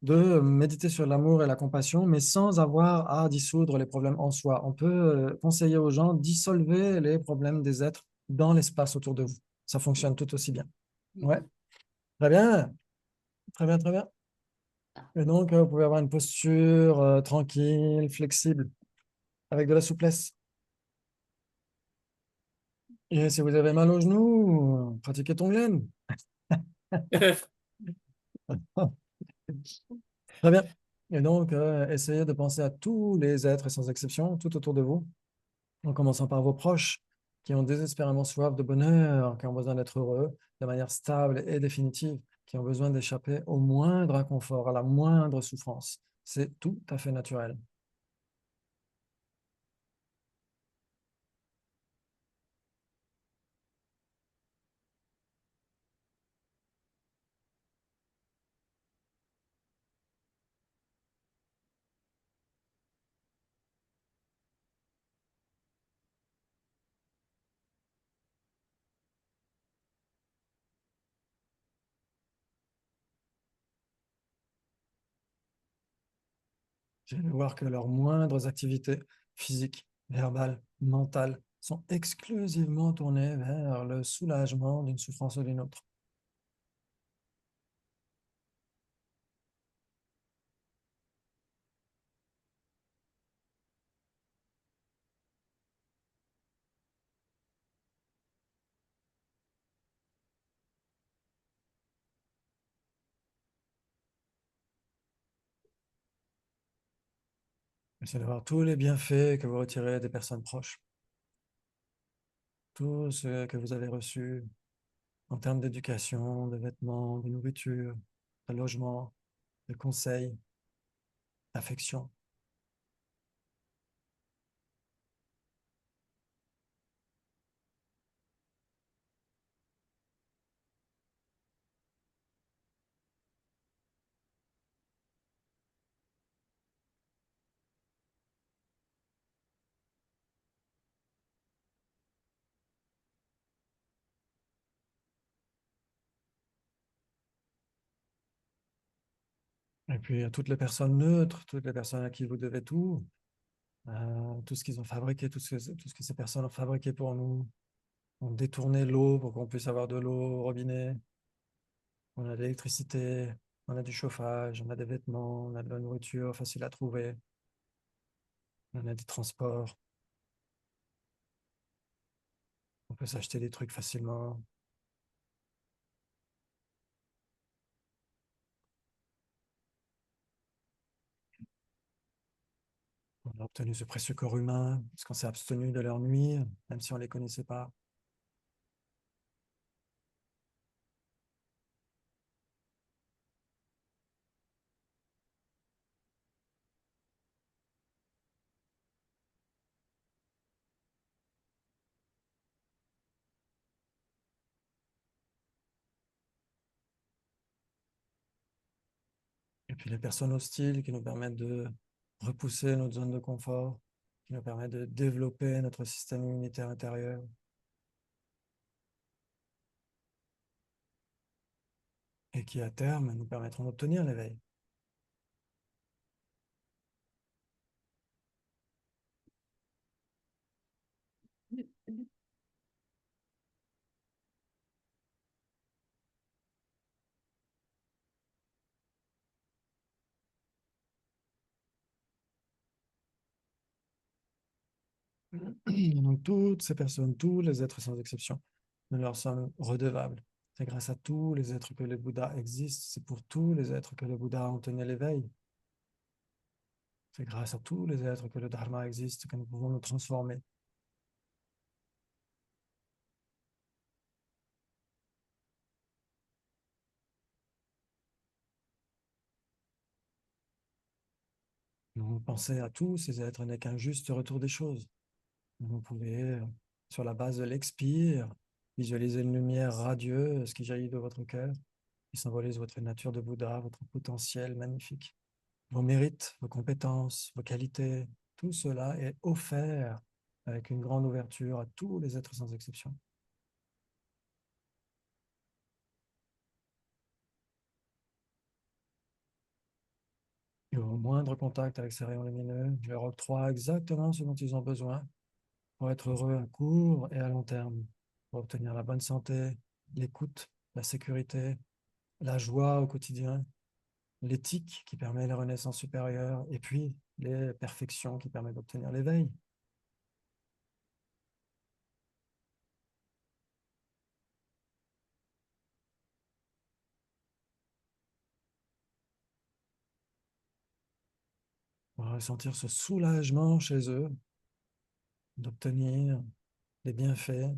de méditer sur l'amour et la compassion, mais sans avoir à dissoudre les problèmes en soi. On peut conseiller aux gens de dissolver les problèmes des êtres dans l'espace autour de vous. Ça fonctionne tout aussi bien. Ouais, très bien, très bien, très bien. Et donc, vous pouvez avoir une posture tranquille, flexible, avec de la souplesse. Et si vous avez mal aux genoux, pratiquez Tonglen. Très bien. Et donc, essayez de penser à tous les êtres sans exception, tout autour de vous, en commençant par vos proches qui ont désespérément soif de bonheur, qui ont besoin d'être heureux de manière stable et définitive, qui ont besoin d'échapper au moindre inconfort, à la moindre souffrance. C'est tout à fait naturel. J'ai vais voir que leurs moindres activités physiques, verbales, mentales sont exclusivement tournées vers le soulagement d'une souffrance ou d'une autre. Essayez de voir tous les bienfaits que vous retirez des personnes proches, tout ce que vous avez reçu en termes d'éducation, de vêtements, de nourriture, de logement, de conseils, d'affection. Et puis à toutes les personnes neutres, toutes les personnes à qui vous devez tout ce qu'ils ont fabriqué, tout ce que ces personnes ont fabriqué pour nous, ont détourné l'eau pour qu'on puisse avoir de l'eau au robinet. On a de l'électricité, on a du chauffage, on a des vêtements, on a de la nourriture facile à trouver, on a des transports, on peut s'acheter des trucs facilement. On a obtenu ce précieux corps humain parce qu'on s'est abstenu de leur nuire, même si on ne les connaissait pas. Et puis les personnes hostiles qui nous permettent de repousser notre zone de confort, qui nous permettent de développer notre système immunitaire intérieur. Et qui, à terme, nous permettront d'obtenir l'éveil. Donc, toutes ces personnes, tous les êtres sans exception, nous leur sommes redevables. C'est grâce à tous les êtres que le Bouddha existe, c'est pour tous les êtres que le Bouddha a entonné l'éveil. C'est grâce à tous les êtres que le Dharma existe que nous pouvons nous transformer. Donc, penser à tous ces êtres n'est qu'un juste retour des choses. Vous pouvez, sur la base de l'expire, visualiser une lumière radieuse qui jaillit de votre cœur, qui symbolise votre nature de Bouddha, votre potentiel magnifique. Vos mérites, vos compétences, vos qualités, tout cela est offert avec une grande ouverture à tous les êtres sans exception. Et au moindre contact avec ces rayons lumineux, je leur octroie exactement ce dont ils ont besoin pour être heureux à court et à long terme, pour obtenir la bonne santé, l'écoute, la sécurité, la joie au quotidien, l'éthique qui permet la renaissance supérieure, et puis les perfections qui permettent d'obtenir l'éveil. On va ressentir ce soulagement chez eux d'obtenir des bienfaits,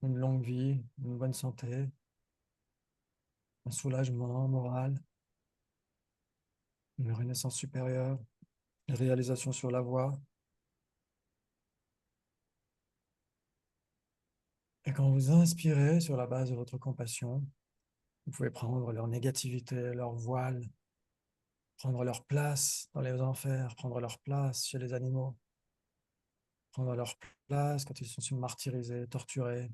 une longue vie, une bonne santé, un soulagement moral, une renaissance supérieure, une réalisation sur la voie. Et quand vous inspirez sur la base de votre compassion, vous pouvez prendre leur négativité, leur voile, prendre leur place dans les enfers, prendre leur place chez les animaux, prendre leur place quand ils sont martyrisés, torturés.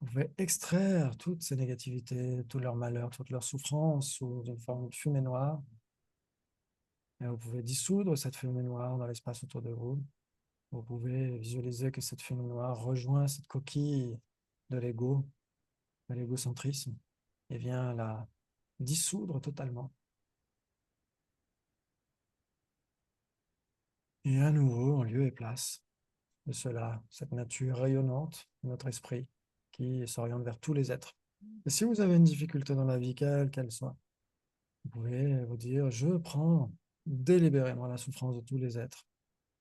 Vous pouvez extraire toutes ces négativités, tous leurs malheurs, toutes leurs souffrances sous une forme de fumée noire. Et vous pouvez dissoudre cette fumée noire dans l'espace autour de vous. Vous pouvez visualiser que cette fumée noire rejoint cette coquille de l'ego, de l'égocentrisme, et vient la dissoudre totalement. Et à nouveau, en lieu et place de cela, cette nature rayonnante de notre esprit qui s'oriente vers tous les êtres. Et si vous avez une difficulté dans la vie, quelle qu'elle soit, vous pouvez vous dire, je prends délibérément la souffrance de tous les êtres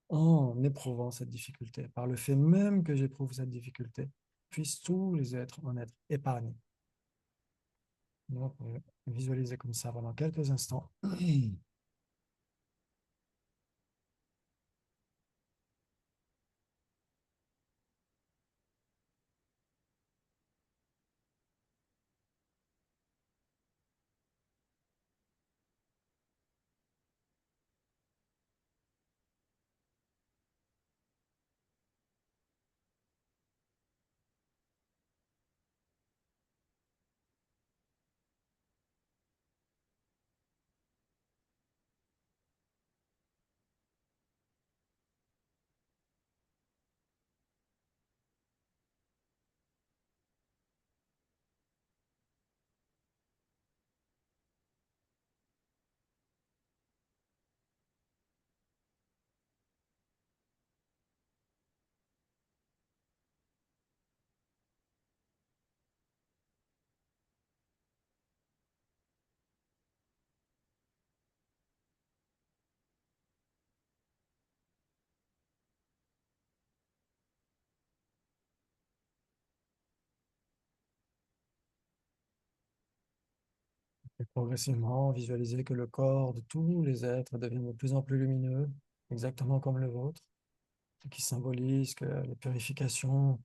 en éprouvant cette difficulté. Par le fait même que j'éprouve cette difficulté, puissent tous les êtres en être épargnés. Donc, vous pouvez visualiser comme ça pendant quelques instants. Et progressivement, visualisez que le corps de tous les êtres devient de plus en plus lumineux, exactement comme le vôtre, ce qui symbolise que les purifications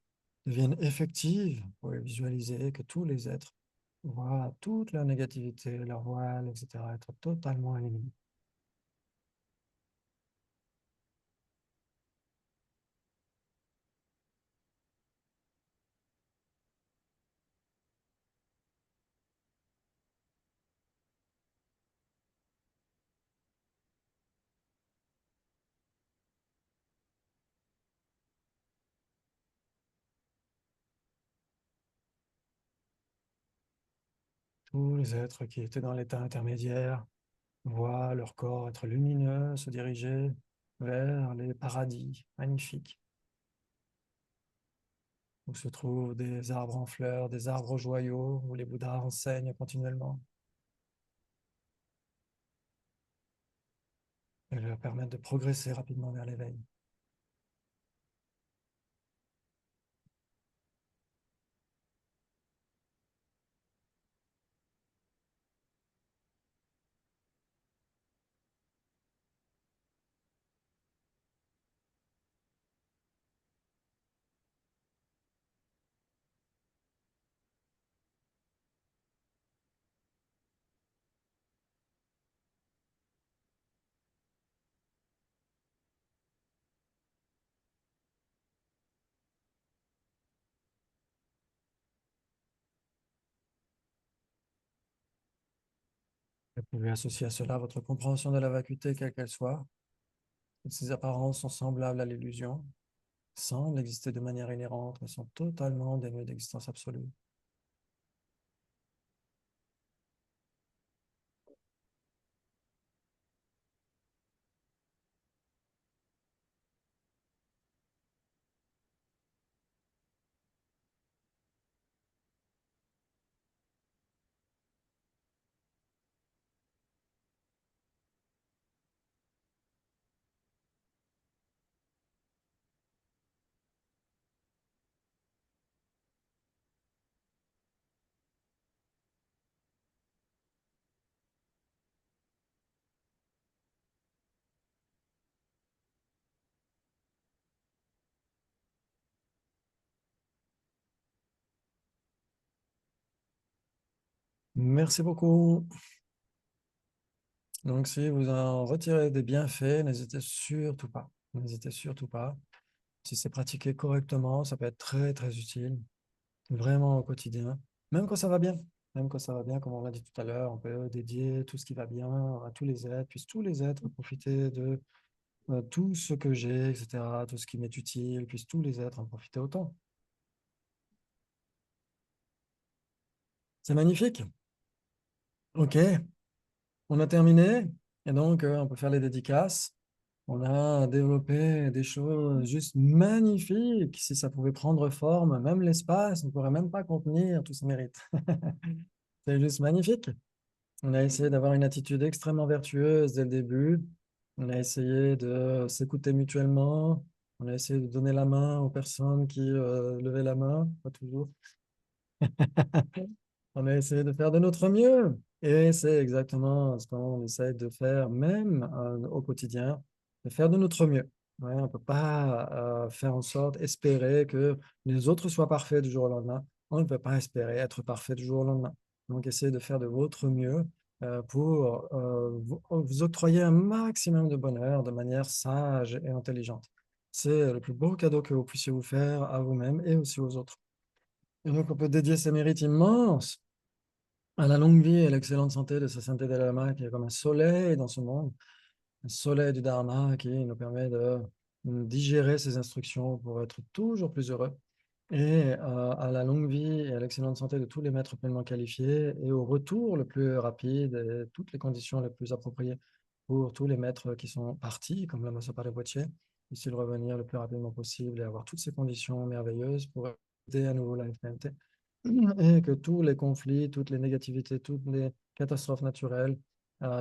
deviennent effectives. Vous pouvez visualiser que tous les êtres voient toute leur négativité, leur voile, etc., être totalement éliminés. Tous les êtres qui étaient dans l'état intermédiaire voient leur corps être lumineux, se diriger vers les paradis magnifiques, où se trouvent des arbres en fleurs, des arbres joyaux, où les Bouddhas enseignent continuellement et leur permettent de progresser rapidement vers l'éveil. Vous pouvez associer à cela votre compréhension de la vacuité, quelle qu'elle soit. Toutes ces apparences sont semblables à l'illusion, semblent exister de manière inhérente, mais sont totalement dénuées d'existence absolue. Merci beaucoup. Donc, si vous en retirez des bienfaits, n'hésitez surtout pas. N'hésitez surtout pas. Si c'est pratiqué correctement, ça peut être très, très utile, vraiment au quotidien, même quand ça va bien. Même quand ça va bien, comme on l'a dit tout à l'heure, on peut dédier tout ce qui va bien à tous les êtres, puissent tous les êtres profiter de tout ce que j'ai, etc., tout ce qui m'est utile, puissent tous les êtres en profiter autant. C'est magnifique. OK, on a terminé. Et donc, on peut faire les dédicaces. On a développé des choses juste magnifiques. Si ça pouvait prendre forme, même l'espace ne pourrait même pas contenir tout ce mérite. C'est juste magnifique. On a essayé d'avoir une attitude extrêmement vertueuse dès le début. On a essayé de s'écouter mutuellement. On a essayé de donner la main aux personnes qui levaient la main, pas toujours. On a essayé de faire de notre mieux. Et c'est exactement ce qu'on essaie de faire, même au quotidien, de faire de notre mieux. Ouais, on ne peut pas faire en sorte, espérer que les autres soient parfaits du jour au lendemain. On ne peut pas espérer être parfait du jour au lendemain. Donc, essayez de faire de votre mieux pour vous octroyer un maximum de bonheur de manière sage et intelligente. C'est le plus beau cadeau que vous puissiez vous faire à vous-même et aussi aux autres. Et donc, on peut dédier ces mérites immenses à la longue vie et à l'excellente santé de sa sainteté Dalai Lama, qui est comme un soleil dans ce monde, un soleil du Dharma qui nous permet de digérer ces instructions pour être toujours plus heureux. Et à la longue vie et à l'excellente santé de tous les maîtres pleinement qualifiés et au retour le plus rapide et toutes les conditions les plus appropriées pour tous les maîtres qui sont partis, comme Lama Zopa Rinpoche, puissent-ils revenir le plus rapidement possible et avoir toutes ces conditions merveilleuses pour aider à nouveau la FMT et que tous les conflits, toutes les négativités, toutes les catastrophes naturelles,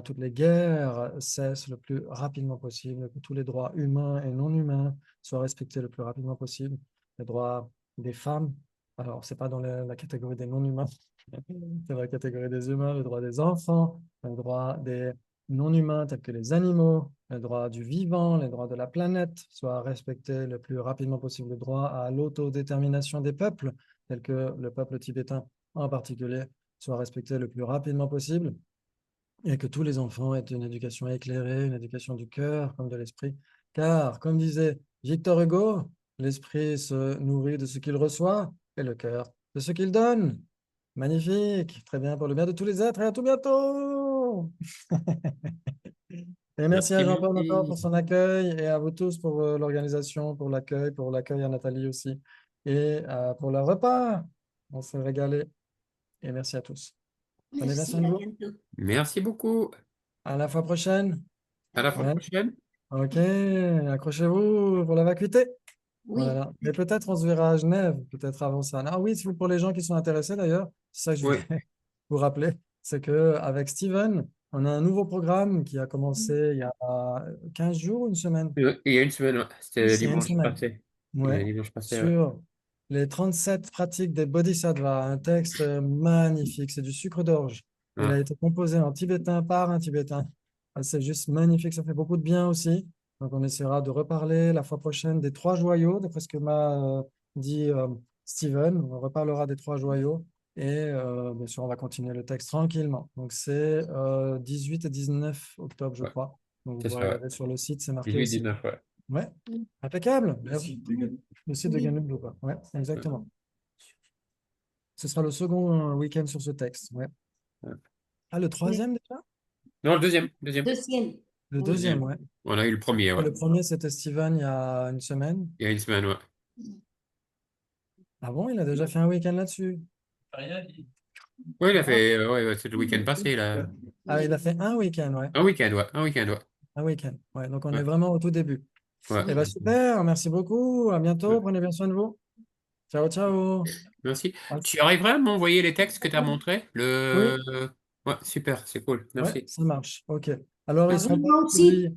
toutes les guerres cessent le plus rapidement possible, que tous les droits humains et non humains soient respectés le plus rapidement possible, les droits des femmes, alors c'est pas dans la catégorie des non humains, c'est dans la catégorie des humains, les droits des enfants, les droits des non humains tels que les animaux, les droits du vivant, les droits de la planète soient respectés le plus rapidement possible, le droit à l'autodétermination des peuples, tels que le peuple tibétain en particulier, soit respecté le plus rapidement possible et que tous les enfants aient une éducation éclairée, une éducation du cœur comme de l'esprit. Car, comme disait Victor Hugo, l'esprit se nourrit de ce qu'il reçoit et le cœur de ce qu'il donne. Magnifique, très bien pour le bien de tous les êtres et à tout bientôt. Et merci à Jean-Paul encore pour son accueil et à vous tous pour l'organisation, pour l'accueil à Nathalie aussi et pour le repas. On s'est régalé et merci à tous. Prenez bien Merci, soin de à vous. bientôt. Merci beaucoup. À la fois prochaine. À la fois Ouais. prochaine. Ok, accrochez-vous pour la vacuité. Oui. Voilà. Mais peut-être on se verra à Genève, peut-être avant ça. Ah oui, c'est pour les gens qui sont intéressés d'ailleurs, c'est ça que je Oui. voulais vous rappeler, c'est que avec Steven, on a un nouveau programme qui a commencé il y a 15 jours, une semaine. Il y a une semaine, ouais. C'était Il y a une dimanche semaine. passé. Ouais. Dimanche passé, ouais. Sur les 37 pratiques des Bodhisattvas, un texte magnifique, c'est du sucre d'orge. Il a Ouais. été composé en tibétain par un tibétain. Ah, c'est juste magnifique, ça fait beaucoup de bien aussi. Donc on essaiera de reparler la fois prochaine des trois joyaux, d'après ce que m'a dit Steven. On reparlera des trois joyaux et bien sûr on va continuer le texte tranquillement. Donc c'est 18 et 19 octobre, je Ouais. crois. Donc vous C'est pourrez ça, ouais. regarder sur le site, c'est marqué 18, aussi. 19, ouais. Ouais, impeccable. Le site des gars. Le site de Oui. Ganoub, quoi. Ouais, exactement. Ce sera le second week-end sur ce texte. Ouais. Ouais. Ah, le troisième déjà? Non, le deuxième. Deuxième. Deuxième. Le Oui. deuxième, ouais. On a eu le premier, Et ouais. le premier, c'était Steven il y a une semaine. Il y a une semaine, ouais. Ah bon, il a déjà fait un week-end là-dessus. Rien dit. Oui, il a Ah, fait, ouais, c'est le week-end passé, là. ah, il a fait un week-end, ouais. Un week-end, ouais. Un week-end, ouais. Un week-end. Ouais, donc on est Ouais. vraiment au tout début. Ouais. Eh bien, super, merci beaucoup. À bientôt. Prenez bien soin de vous. Ciao, ciao. Merci. Ah, Tu arriveras à m'envoyer les textes que tu as montrés? oui, Ouais, super, c'est cool. ouais, Merci. ça marche. OK. Alors, Ah ils oui, seront pas moi aussi. publiés.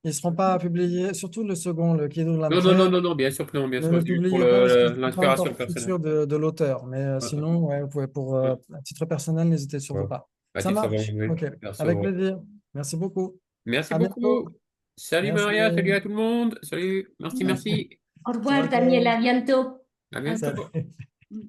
Ils seront pas publiés, surtout le second, le Kidung Non, non, non, Lamchen. non, non, bien sûr que non, bien Ne sûr, le juste pour publiez pas parce que je ne suis pas l'inspiration encore tout personnelle. sûr de l'auteur. Mais Ouais, sinon, ouais, vous pouvez pour ouais, à titre personnel, n'hésitez surtout ouais. pas. À Ça titre marche? personnel, OK. perso, Avec ouais. plaisir. Merci beaucoup. Merci À bientôt. beaucoup. Salut Merci. Maria, salut à tout le monde. Salut, merci, merci. Au Ciao, revoir, Daniel. ciao. À bientôt. À bientôt. Salut.